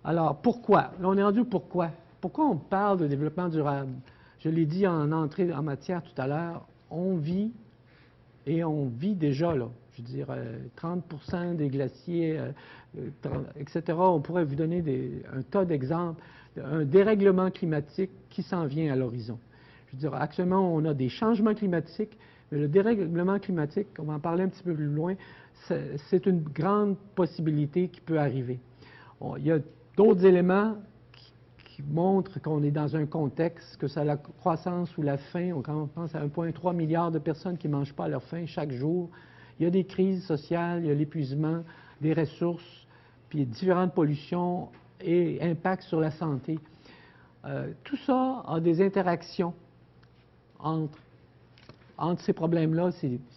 Alors, pourquoi? Là, on est rendu pourquoi? Pourquoi on parle de développement durable? Je l'ai dit en entrée en matière tout à l'heure, on vit, et on vit déjà, là, je veux dire, 30% des glaciers, etc. On pourrait vous donner un tas d'exemples, un dérèglement climatique qui s'en vient à l'horizon. Je veux dire, actuellement, on a des changements climatiques, mais le dérèglement climatique, on va en parler un petit peu plus loin, c'est une grande possibilité qui peut arriver. Il y a d'autres éléments qui montrent qu'on est dans un contexte, que c'est la croissance ou la faim. Quand on pense à 1,3 milliard de personnes qui ne mangent pas à leur faim chaque jour, il y a des crises sociales, il y a l'épuisement des ressources, puis différentes pollutions et impacts sur la santé. Tout ça a des interactions entre ces problèmes-là.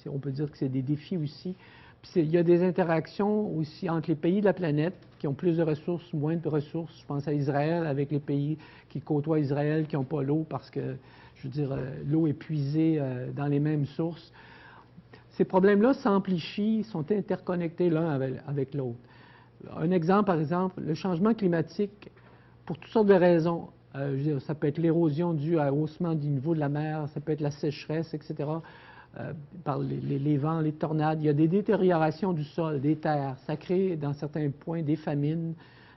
On peut dire que c'est des défis aussi. Puis il y a des interactions aussi entre les pays de la planète qui ont plus de ressources, moins de ressources. Je pense à Israël avec les pays qui côtoient Israël qui n'ont pas l'eau parce que, je veux dire, l'eau est puisée dans les mêmes sources. Ces problèmes-là s'amplifient, sont interconnectés l'un avec l'autre. Un exemple, par exemple, le changement climatique, pour toutes sortes de raisons. Je veux dire, ça peut être l'érosion due à haussement du niveau de la mer, ça peut être la sécheresse, etc. Par les vents, les tornades. Il y a des détériorations du sol, des terres. Ça crée, dans certains points, des famines,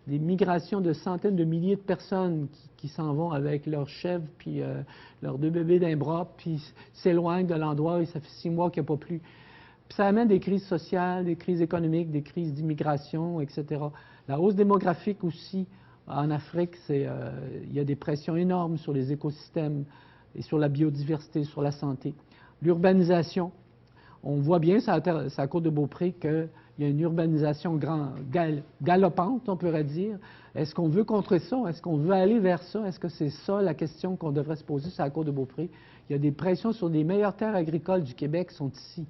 des migrations de centaines de milliers de personnes qui s'en vont avec leurs chèvres, puis leurs deux bébés d'un bras, puis s'éloignent de l'endroit où ça fait 6 mois qu'il n'y a pas plu. Puis ça amène des crises sociales, des crises économiques, des crises d'immigration, etc. La hausse démographique aussi, en Afrique, il y a des pressions énormes sur les écosystèmes et sur la biodiversité, sur la santé. L'urbanisation, on voit bien, c'est à Côte-de-Beaupré qu'il y a une urbanisation galopante, on pourrait dire. Est-ce qu'on veut contrer ça? Est-ce qu'on veut aller vers ça? Est-ce que c'est ça la question qu'on devrait se poser sur la Côte-de-Beaupré? Il y a des pressions sur les meilleures terres agricoles du Québec qui sont ici.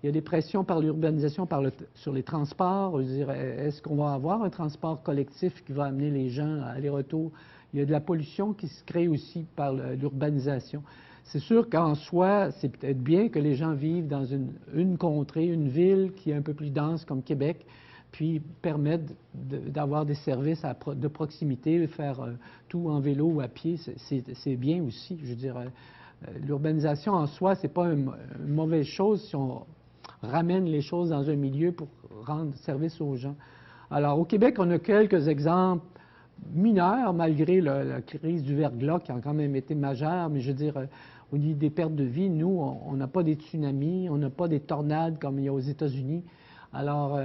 Il y a des pressions par l'urbanisation, sur les transports. Je veux dire, est-ce qu'on va avoir un transport collectif qui va amener les gens à aller-retour? Il y a de la pollution qui se crée aussi par l'urbanisation. C'est sûr qu'en soi, c'est peut-être bien que les gens vivent dans une contrée, une ville qui est un peu plus dense comme Québec, puis permettent d'avoir des services de proximité, faire tout en vélo ou à pied, c'est bien aussi. Je veux dire, l'urbanisation en soi, c'est pas une mauvaise chose si on ramène les choses dans un milieu pour rendre service aux gens. Alors, au Québec, on a quelques exemples mineur, malgré la crise du verglas qui a quand même été majeure, mais je veux dire, au niveau des pertes de vie, nous, on n'a pas des tsunamis, on n'a pas des tornades comme il y a aux États-Unis. Alors,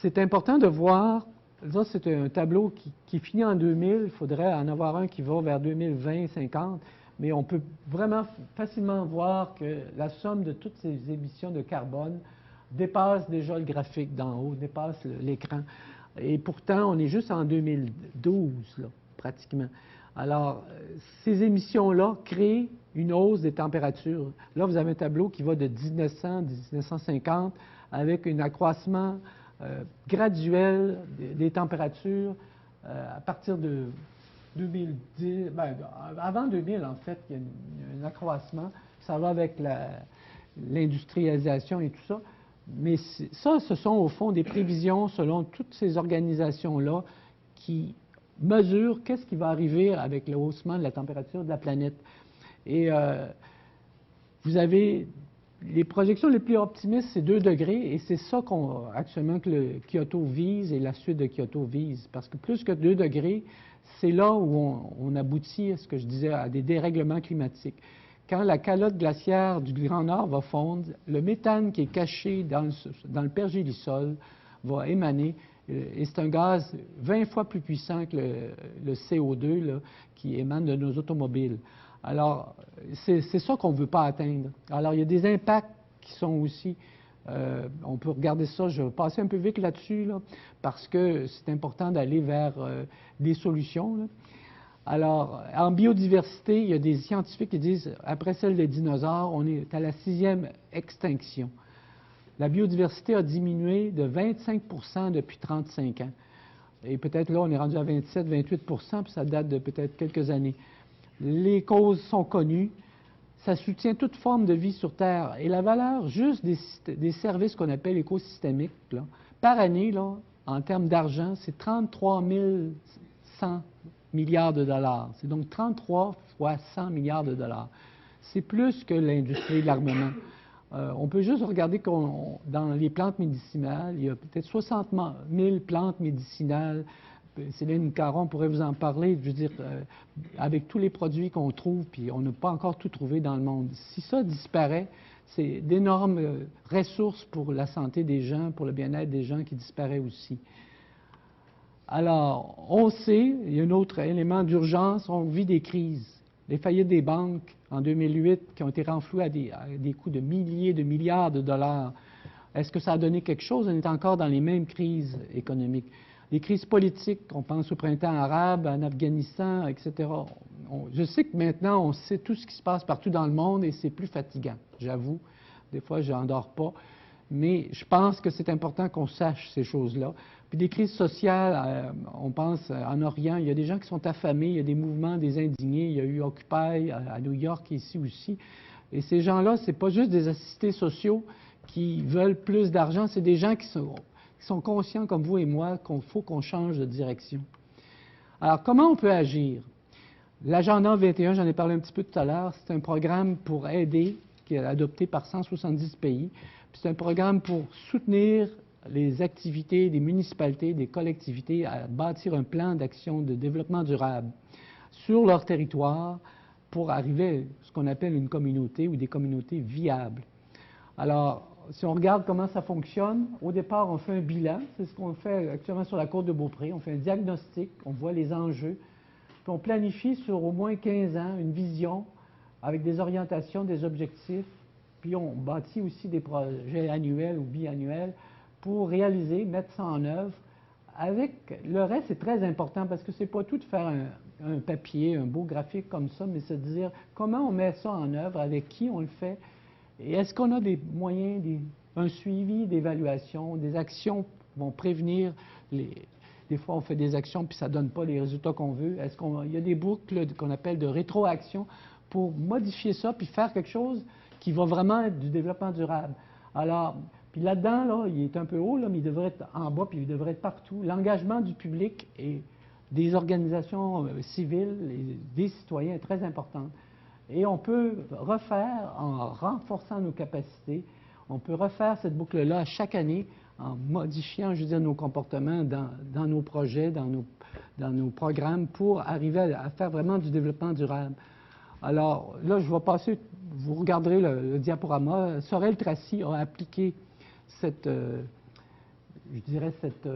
c'est important de voir, là, c'est un tableau qui finit en 2000, il faudrait en avoir un qui va vers 2020-50, mais on peut vraiment facilement voir que la somme de toutes ces émissions de carbone dépasse déjà le graphique d'en haut, dépasse l'écran. Et pourtant, on est juste en 2012, là, pratiquement. Alors, ces émissions-là créent une hausse des températures. Là, vous avez un tableau qui va de 1900 à 1950 avec un accroissement graduel des températures à partir de 2010, ben, avant 2000, en fait, il y a un accroissement. Ça va avec l'industrialisation et tout ça. Mais ça, ce sont au fond des prévisions selon toutes ces organisations-là qui mesurent qu'est-ce qui va arriver avec le haussement de la température de la planète. Et vous avez les projections les plus optimistes, c'est 2 degrés, et c'est ça actuellement que le Kyoto vise et la suite de Kyoto vise. Parce que plus que 2 degrés, c'est là où on aboutit à ce que je disais, à des dérèglements climatiques. Quand la calotte glaciaire du Grand Nord va fondre, le méthane qui est caché dans le pergélisol va émaner, et c'est un gaz 20 fois plus puissant que le CO2 là, qui émane de nos automobiles. Alors, c'est ça qu'on ne veut pas atteindre. Alors, il y a des impacts qui sont aussi, on peut regarder ça, je vais passer un peu vite là-dessus, là, parce que c'est important d'aller vers des solutions, là. Alors, en biodiversité, il y a des scientifiques qui disent, après celle des dinosaures, on est à la 6e extinction. La biodiversité a diminué de 25% depuis 35 ans. Et peut-être là, on est rendu à 27-28%, puis ça date de peut-être quelques années. Les causes sont connues. Ça soutient toute forme de vie sur Terre. Et la valeur juste des services qu'on appelle écosystémiques, là, par année, là, en termes d'argent, c'est 33 100 milliards de dollars. C'est donc 33 fois 100 milliards de dollars. C'est plus que l'industrie de l'armement. On peut juste regarder dans les plantes médicinales, il y a peut-être 60 000 plantes médicinales. Céline Caron pourrait vous en parler, je veux dire, avec tous les produits qu'on trouve, puis on n'a pas encore tout trouvé dans le monde. Si ça disparaît, c'est d'énormes ressources pour la santé des gens, pour le bien-être des gens qui disparaît aussi. Alors, on sait, il y a un autre élément d'urgence, on vit des crises. Les faillites des banques en 2008 qui ont été renflouées à des coûts de milliers de milliards de dollars. Est-ce que ça a donné quelque chose? On est encore dans les mêmes crises économiques. Les crises politiques, on pense au printemps arabe, en Afghanistan, etc. Je sais que maintenant, on sait tout ce qui se passe partout dans le monde et c'est plus fatigant, j'avoue. Des fois, je n'en dors pas. Mais je pense que c'est important qu'on sache ces choses-là. Puis des crises sociales, on pense en Orient, il y a des gens qui sont affamés, il y a des mouvements des indignés, il y a eu Occupy à New York et ici aussi. Et ces gens-là, ce n'est pas juste des assistés sociaux qui veulent plus d'argent, c'est des gens qui sont conscients comme vous et moi qu'il faut qu'on change de direction. Alors, comment on peut agir? L'Agenda 21, j'en ai parlé un petit peu tout à l'heure, c'est un programme pour aider, qui est adopté par 170 pays. C'est un programme pour soutenir les activités des municipalités, des collectivités à bâtir un plan d'action de développement durable sur leur territoire pour arriver à ce qu'on appelle une communauté ou des communautés viables. Alors, si on regarde comment ça fonctionne, au départ, on fait un bilan. C'est ce qu'on fait actuellement sur la côte de Beaupré. On fait un diagnostic, on voit les enjeux, puis on planifie sur au moins 15 ans une vision avec des orientations, des objectifs. Puis on bâtit aussi des projets annuels ou biannuels pour réaliser, mettre ça en œuvre. Avec le reste, c'est très important parce que c'est pas tout de faire un papier, un beau graphique comme ça, mais se dire comment on met ça en œuvre, avec qui on le fait, et est-ce qu'on a des moyens, un suivi d'évaluation, des actions qui vont prévenir des fois, on fait des actions puis ça ne donne pas les résultats qu'on veut. Est-ce qu'il y a des boucles qu'on appelle de rétroaction pour modifier ça puis faire quelque chose qui va vraiment être du développement durable. Alors, puis là-dedans, là, il est un peu haut, là, mais il devrait être en bas, puis il devrait être partout. L'engagement du public et des organisations civiles, des citoyens est très important. Et on peut refaire, en renforçant nos capacités, on peut refaire cette boucle-là chaque année en modifiant, je veux dire, nos comportements dans nos projets, dans nos programmes pour arriver à faire vraiment du développement durable. Alors là, je vais passer, vous regarderez le diaporama. Sorel Tracy a appliqué cette, je dirais, cette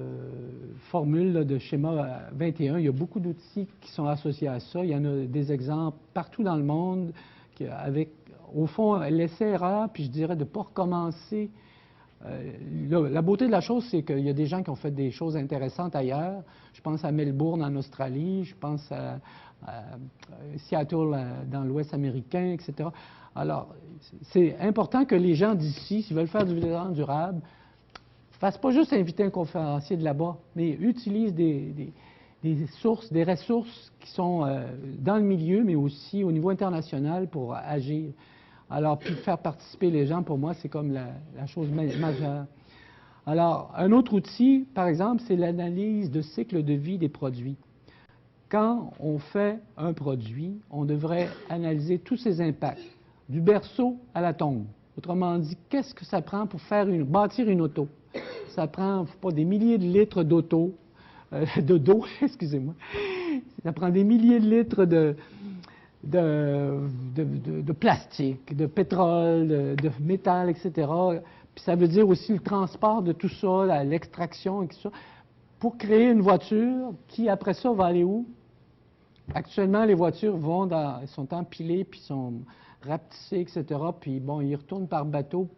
formule là, de schéma 21. Il y a beaucoup d'outils qui sont associés à ça. Il y en a des exemples partout dans le monde avec, au fond, l'essai-erreur, puis je dirais de ne pas recommencer. La beauté de la chose, c'est qu'il y a des gens qui ont fait des choses intéressantes ailleurs. Je pense à Melbourne en Australie, je pense à Seattle dans l'Ouest américain, etc. Alors, c'est important que les gens d'ici, s'ils veulent faire du développement durable, ne fassent pas juste inviter un conférencier de là-bas, mais utilisent des sources, des ressources qui sont dans le milieu, mais aussi au niveau international pour agir. Alors, puis faire participer les gens, pour moi, c'est comme la chose majeure. Alors, un autre outil, par exemple, c'est l'analyse de cycle de vie des produits. Quand on fait un produit, on devrait analyser tous ses impacts, du berceau à la tombe. Autrement dit, qu'est-ce que ça prend pour bâtir une auto? Ça prend pas des milliers de litres d'eau, excusez-moi. Ça prend des milliers de litres de plastique, de pétrole, de métal, etc. Puis ça veut dire aussi le transport de tout ça, l'extraction et tout ça, pour créer une voiture qui, après ça, va aller où? Actuellement, les voitures sont empilées, puis sont rapetissées, etc. Puis, bon, ils retournent par bateau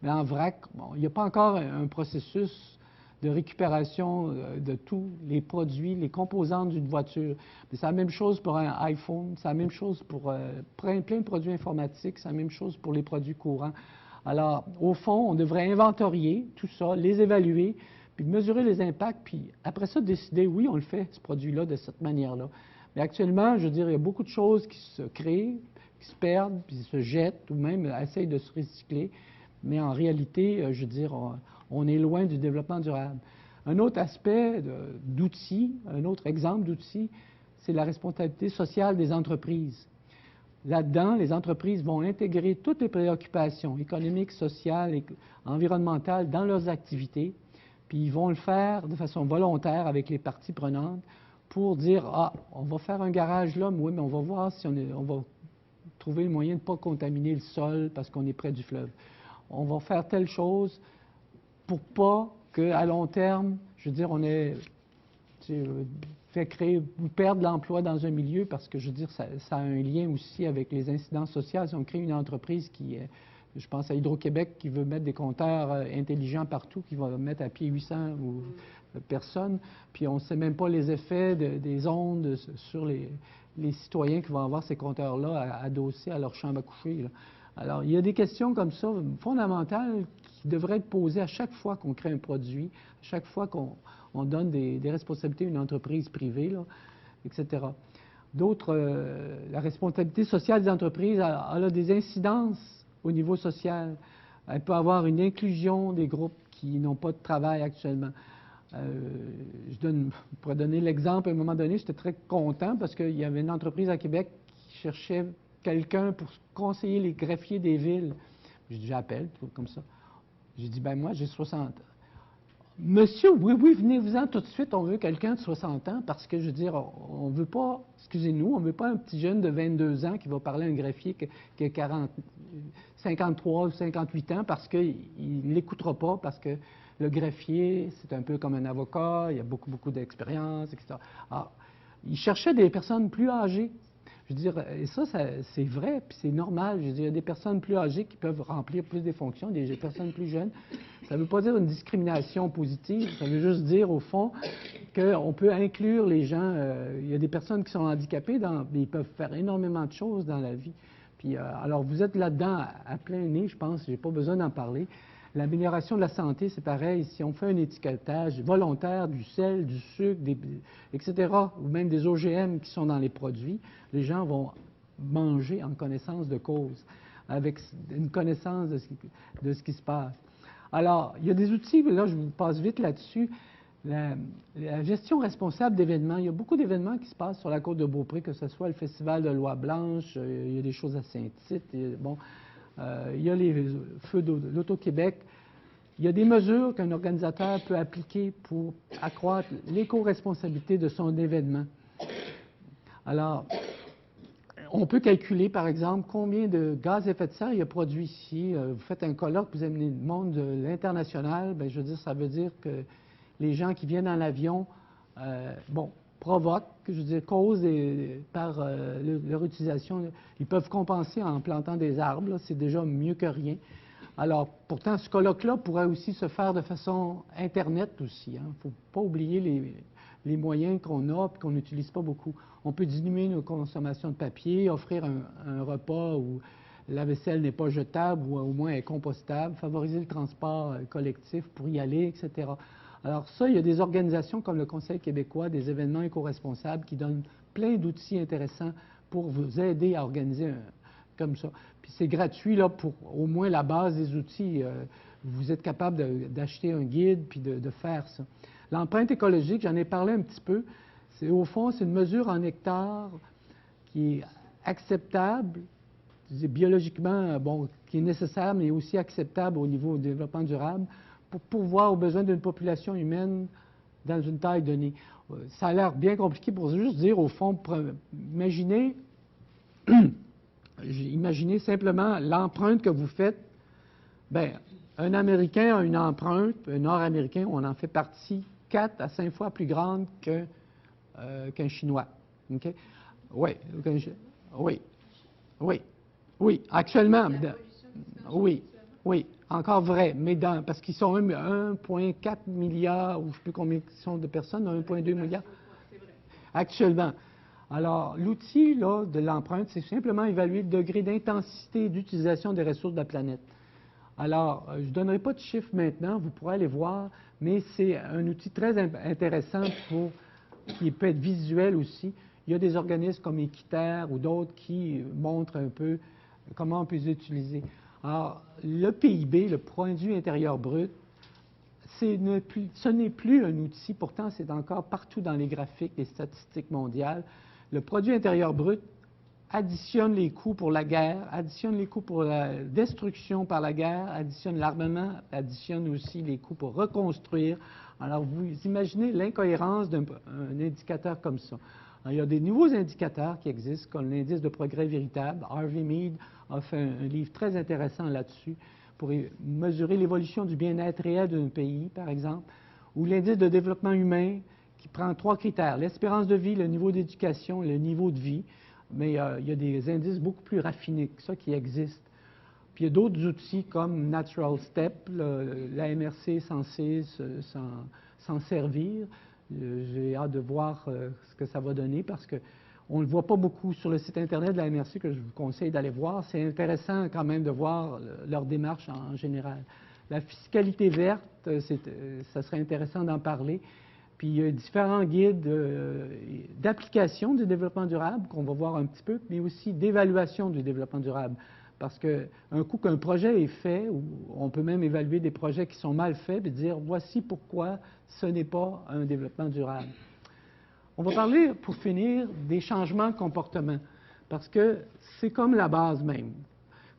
mais en vrac. Bon, il n'y a pas encore un processus de récupération de tous les produits, les composantes d'une voiture. C'est la même chose pour un iPhone, c'est la même chose pour plein de produits informatiques, c'est la même chose pour les produits courants. Alors, au fond, on devrait inventorier tout ça, les évaluer, puis mesurer les impacts, puis après ça, décider, oui, on le fait, ce produit-là, de cette manière-là. Mais actuellement, je veux dire, il y a beaucoup de choses qui se créent, qui se perdent, puis se jettent, ou même essayent de se recycler. Mais en réalité, je veux dire, on est loin du développement durable. Un autre aspect d'outils, un autre exemple d'outils, c'est la responsabilité sociale des entreprises. Là-dedans, les entreprises vont intégrer toutes les préoccupations économiques, sociales et environnementales dans leurs activités, puis ils vont le faire de façon volontaire avec les parties prenantes pour dire, ah, on va faire un garage là, mais oui, mais on va voir si on va trouver le moyen de ne pas contaminer le sol parce qu'on est près du fleuve. On va faire telle chose pour pas qu'à long terme, je veux dire, on ait fait créer ou perdre l'emploi dans un milieu parce que, je veux dire, ça a un lien aussi avec les incidences sociales. Si on crée une entreprise qui, je pense à Hydro-Québec, qui veut mettre des compteurs intelligents partout, qui va mettre à pied 800 personnes, puis on ne sait même pas les effets des ondes sur les citoyens qui vont avoir ces compteurs-là adossés à leur chambre à coucher, là. Alors, il y a des questions comme ça fondamentales qui devraient être posées à chaque fois qu'on crée un produit, à chaque fois qu'on donne des responsabilités à une entreprise privée, là, etc. D'autres, la responsabilité sociale des entreprises, elle a des incidences au niveau social. Elle peut avoir une inclusion des groupes qui n'ont pas de travail actuellement. Je pourrais donner l'exemple, à un moment donné, j'étais très content parce qu'il y avait une entreprise à Québec qui cherchait quelqu'un pour conseiller les greffiers des villes. J'ai dit, j'appelle, comme ça. J'ai dit, ben moi, j'ai 60 ans. Monsieur, oui, venez-vous-en tout de suite, on veut quelqu'un de 60 ans parce que, je veux dire, on ne veut pas, excusez-nous, on ne veut pas un petit jeune de 22 ans qui va parler à un greffier qui a 53 ou 58 ans parce qu'il ne l'écoutera pas, parce que le greffier, c'est un peu comme un avocat, il y a beaucoup d'expérience, etc. Alors, il cherchait des personnes plus âgées. Je veux dire, et ça c'est vrai, puis c'est normal. Je veux dire, il y a des personnes plus âgées qui peuvent remplir plus des fonctions, des personnes plus jeunes. Ça ne veut pas dire une discrimination positive, ça veut juste dire, au fond, qu'on peut inclure les gens. Il y a des personnes qui sont handicapées, mais ils peuvent faire énormément de choses dans la vie. Puis, alors, vous êtes là-dedans à plein nez, je pense, je n'ai pas besoin d'en parler. L'amélioration de la santé, c'est pareil. Si on fait un étiquetage volontaire du sel, du sucre, etc., ou même des OGM qui sont dans les produits, les gens vont manger en connaissance de cause, avec une connaissance de ce qui se passe. Alors, il y a des outils, là, je vous passe vite là-dessus. La gestion responsable d'événements. Il y a beaucoup d'événements qui se passent sur la côte de Beaupré, que ce soit le Festival de Loi-Blanche, il y a des choses à Saint-Tite, bon... il y a les feux d'Auto-Québec. il y a des mesures qu'un organisateur peut appliquer pour accroître l'éco-responsabilité de son événement. Alors, on peut calculer, par exemple, combien de gaz à effet de serre il y a produit ici. Vous faites un colloque, vous amenez le monde de l'international, bien, je veux dire, ça veut dire que les gens qui viennent en avion, provoquent, je veux dire, causent par leur utilisation. Ils peuvent compenser en plantant des arbres, c'est déjà mieux que rien. Alors, pourtant, ce colloque-là pourrait aussi se faire de façon Internet aussi. Il ne faut pas oublier les moyens qu'on a et qu'on n'utilise pas beaucoup. On peut diminuer nos consommations de papier, offrir un repas où la vaisselle n'est pas jetable ou au moins est compostable, favoriser le transport collectif pour y aller, etc. Alors ça, il y a des organisations comme le Conseil québécois des événements éco-responsables qui donnent plein d'outils intéressants pour vous aider à organiser comme ça. Puis c'est gratuit là, pour au moins la base des outils. Vous êtes capable d'acheter un guide puis de faire ça. L'empreinte écologique, j'en ai parlé un petit peu. Au fond, c'est une mesure en hectares qui est acceptable, biologiquement, qui est nécessaire, mais aussi acceptable au niveau du développement durable pour pourvoir aux besoins d'une population humaine dans une taille donnée. Ça a l'air bien compliqué pour juste dire, au fond, imaginez simplement l'empreinte que vous faites. Bien, un Américain a une empreinte, un Nord-Américain, on en fait partie 4 à 5 fois plus grande qu'un Chinois. Okay? Oui, oui, actuellement. Oui, encore vrai, mais parce qu'ils sont 1,4 milliard, ou je ne sais plus combien sont de personnes, 1,2 milliard. Actuellement. Alors, l'outil de l'empreinte, c'est simplement évaluer le degré d'intensité d'utilisation des ressources de la planète. Alors, je ne donnerai pas de chiffres maintenant, vous pourrez aller voir, mais c'est un outil très intéressant qui peut être visuel aussi. Il y a des organismes comme Équiterre ou d'autres qui montrent un peu comment on peut les utiliser. Alors, le PIB, le produit intérieur brut, ce n'est plus un outil, pourtant c'est encore partout dans les graphiques, les statistiques mondiales. Le produit intérieur brut additionne les coûts pour la guerre, additionne les coûts pour la destruction par la guerre, additionne l'armement, additionne aussi les coûts pour reconstruire. Alors, vous imaginez l'incohérence d'un indicateur comme ça. Alors, il y a des nouveaux indicateurs qui existent, comme l'indice de progrès véritable. Harvey Mead a fait un livre très intéressant là-dessus pour mesurer l'évolution du bien-être réel d'un pays, par exemple, ou l'indice de développement humain qui prend 3 critères, l'espérance de vie, le niveau d'éducation, le niveau de vie. Mais il y a des indices beaucoup plus raffinés que ça qui existent. Puis il y a d'autres outils comme Natural Step, la MRC est censée s'en servir. J'ai hâte de voir ce que ça va donner parce qu'on ne le voit pas beaucoup sur le site Internet de la MRC que je vous conseille d'aller voir. C'est intéressant quand même de voir leur démarche en général. La fiscalité verte, ça serait intéressant d'en parler. Puis il y a différents guides d'application du développement durable qu'on va voir un petit peu, mais aussi d'évaluation du développement durable. Parce qu'un coup qu'un projet est fait, ou on peut même évaluer des projets qui sont mal faits, et dire voici pourquoi ce n'est pas un développement durable. On va parler, pour finir, des changements de comportement, parce que c'est comme la base même.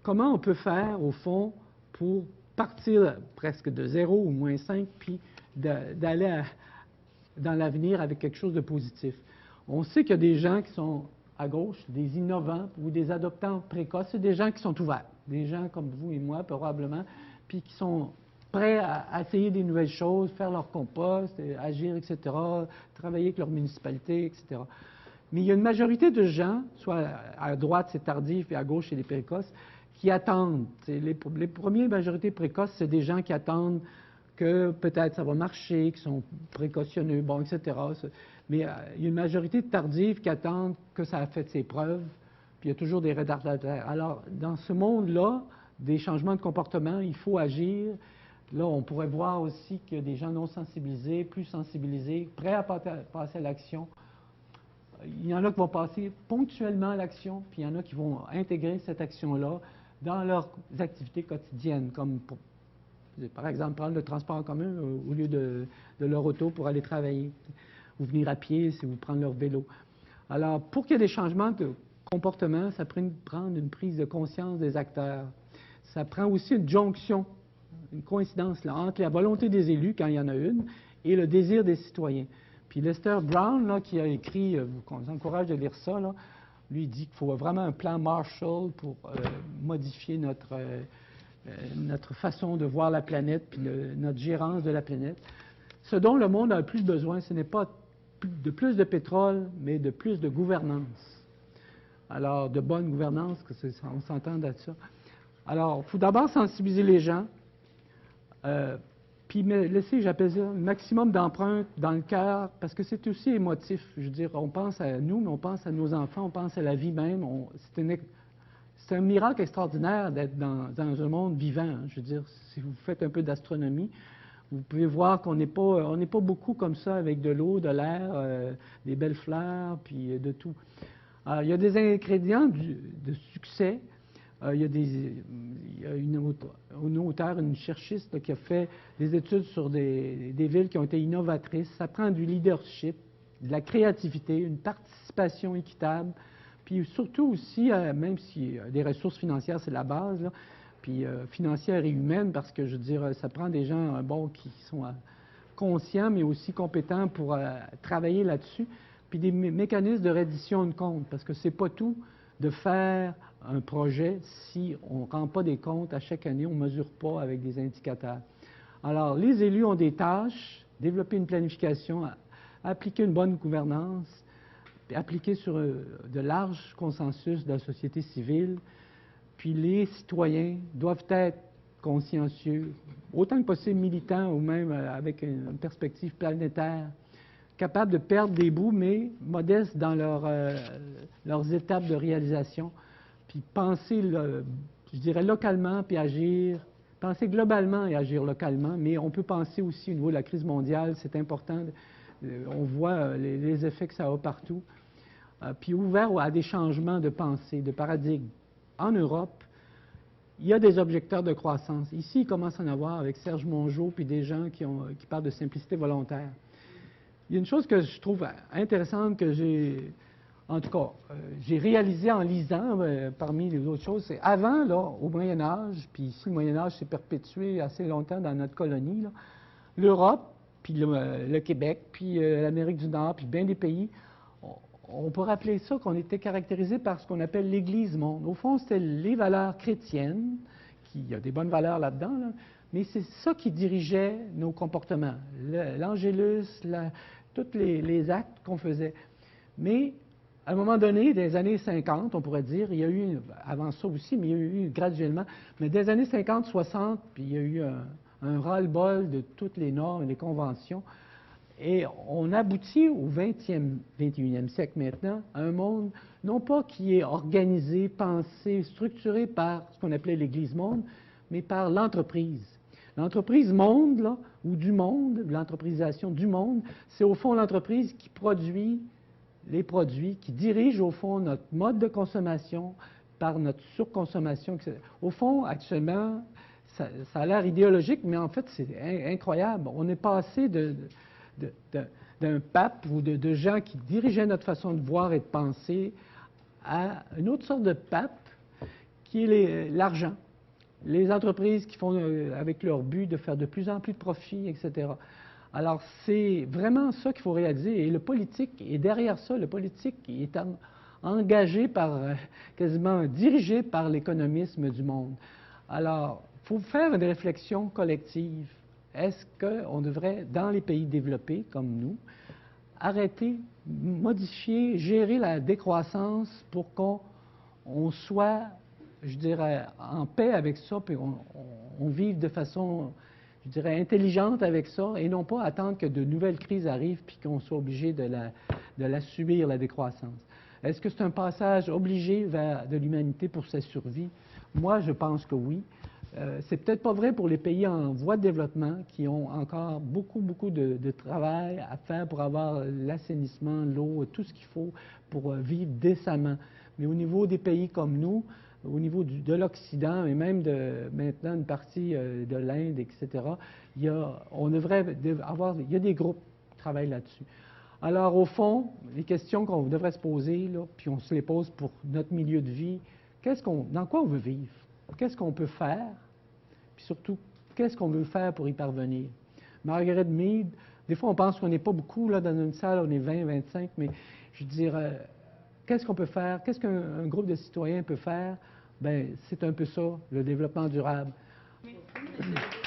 Comment on peut faire, au fond, pour partir presque de 0 ou moins 5, puis d'aller dans l'avenir avec quelque chose de positif. On sait qu'il y a des gens qui sont à gauche, des innovants ou des adoptants précoces, c'est des gens qui sont ouverts, des gens comme vous et moi probablement, puis qui sont prêts à essayer des nouvelles choses, faire leur compost, agir, etc., travailler avec leur municipalité, etc. Mais il y a une majorité de gens, soit à droite c'est tardif et à gauche c'est des précoces, qui attendent. Les premières majorités précoces, c'est des gens qui attendent que peut-être ça va marcher, qui sont précautionneux, bon, etc. Mais il y a une majorité de tardives qui attendent que ça a fait ses preuves, puis il y a toujours des retardataires. Alors, dans ce monde-là, des changements de comportement, il faut agir. Là, on pourrait voir aussi qu'il y a des gens non sensibilisés, plus sensibilisés, prêts à passer à l'action. Il y en a qui vont passer ponctuellement à l'action, puis il y en a qui vont intégrer cette action-là dans leurs activités quotidiennes, comme par exemple, prendre le transport en commun au lieu de leur auto pour aller travailler, ou venir à pied si vous prenez leur vélo. Alors, pour qu'il y ait des changements de comportement, ça prend une prise de conscience des acteurs. Ça prend aussi une jonction une coïncidence là, entre la volonté des élus, quand il y en a une, et le désir des citoyens. Puis Lester Brown, là, qui a écrit, on vous encourage de lire ça, là, lui, il dit qu'il faut vraiment un plan Marshall pour modifier notre façon de voir la planète, puis notre gérance de la planète. Ce dont le monde a le plus besoin, ce n'est pas de plus de pétrole, mais de plus de gouvernance. Alors, de bonne gouvernance, on s'entend de ça. Alors, il faut d'abord sensibiliser les gens, puis laisser, j'appelle ça, un maximum d'empreintes dans le cœur, parce que c'est aussi émotif. Je veux dire, on pense à nous, mais on pense à nos enfants, on pense à la vie même. C'est un miracle extraordinaire d'être dans un monde vivant. Hein. Je veux dire, si vous faites un peu d'astronomie, vous pouvez voir qu'on n'est pas beaucoup comme ça avec de l'eau, de l'air, des belles fleurs, puis de tout. Il y a des ingrédients de succès. Il y a une auteure, une cherchiste là, qui a fait des études sur des villes qui ont été innovatrices. Ça prend du leadership, de la créativité, une participation équitable, puis surtout aussi, même si des ressources financières, c'est la base, là, puis financières et humaines, parce que, je veux dire, ça prend des gens qui sont conscients, mais aussi compétents pour travailler là-dessus, puis des mécanismes de reddition de comptes, parce que c'est pas tout de faire un projet si on ne rend pas des comptes à chaque année, on ne mesure pas avec des indicateurs. Alors, les élus ont des tâches, développer une planification, appliquer une bonne gouvernance, appliquer sur de larges consensus de la société civile, puis les citoyens doivent être consciencieux, autant que possible militants ou même avec une perspective planétaire, capables de perdre des bouts, mais modestes dans leurs étapes de réalisation, puis penser, je dirais, localement, puis agir, penser globalement et agir localement, mais on peut penser aussi au niveau de la crise mondiale, c'est important, on voit les effets que ça a partout, puis ouvert à des changements de pensée, de paradigme. En Europe, il y a des objecteurs de croissance. Ici, il commence à en avoir avec Serge Mongeau, puis des gens qui parlent de simplicité volontaire. Il y a une chose que je trouve intéressante que en tout cas, j'ai réalisé en lisant, parmi les autres choses, c'est avant, là, au Moyen Âge, puis ici, le Moyen Âge s'est perpétué assez longtemps dans notre colonie, l'Europe, puis le Québec, puis l'Amérique du Nord, puis bien des pays, on pourrait appeler ça qu'on était caractérisé par ce qu'on appelle l'Église-monde. Au fond, c'était les valeurs chrétiennes, il y a des bonnes valeurs là-dedans, là, mais c'est ça qui dirigeait nos comportements, l'angélus, tous les actes qu'on faisait. Mais à un moment donné, des années 50, on pourrait dire, il y a eu, avant ça aussi, mais il y a eu graduellement, mais des années 50, 60, puis il y a eu un ras-le-bol de toutes les normes et les conventions. Et on aboutit au 21e siècle maintenant à un monde, non pas qui est organisé, pensé, structuré par ce qu'on appelait l'Église-monde, mais par l'entreprise. L'entreprise monde, là, ou du monde, l'entrepreneurialisation du monde, c'est au fond l'entreprise qui produit les produits, qui dirige au fond notre mode de consommation par notre surconsommation. Au fond, actuellement, ça a l'air idéologique, mais en fait, c'est incroyable. On est passé d'un pape ou de gens qui dirigeaient notre façon de voir et de penser à une autre sorte de pape qui est l'argent. Les entreprises qui font avec leur but de faire de plus en plus de profits, etc. Alors, c'est vraiment ça qu'il faut réaliser. Et le politique est derrière ça. Le politique est engagé quasiment dirigé par l'économisme du monde. Alors, il faut faire une réflexion collective. Est-ce qu'on devrait, dans les pays développés comme nous, arrêter, modifier, gérer la décroissance pour qu'on soit, je dirais, en paix avec ça, puis on vive de façon, je dirais, intelligente avec ça, et non pas attendre que de nouvelles crises arrivent puis qu'on soit obligé de la subir, la décroissance. Est-ce que c'est un passage obligé vers de l'humanité pour sa survie? Moi, je pense que oui. C'est peut-être pas vrai pour les pays en voie de développement qui ont encore beaucoup de travail à faire pour avoir l'assainissement, l'eau, tout ce qu'il faut pour vivre décemment. Mais au niveau des pays comme nous, au niveau de l'Occident et même maintenant une partie de l'Inde, etc., on devrait avoir, il y a des groupes qui travaillent là-dessus. Alors, au fond, les questions qu'on devrait se poser, là, puis on se les pose pour notre milieu de vie, dans quoi on veut vivre? Qu'est-ce qu'on peut faire? Puis surtout, qu'est-ce qu'on veut faire pour y parvenir. Margaret Mead, des fois on pense qu'on n'est pas beaucoup, là, dans une salle, on est 20, 25, mais je veux dire, qu'est-ce qu'on peut faire? Qu'est-ce qu'un groupe de citoyens peut faire? Bien, c'est un peu ça, le développement durable. Merci.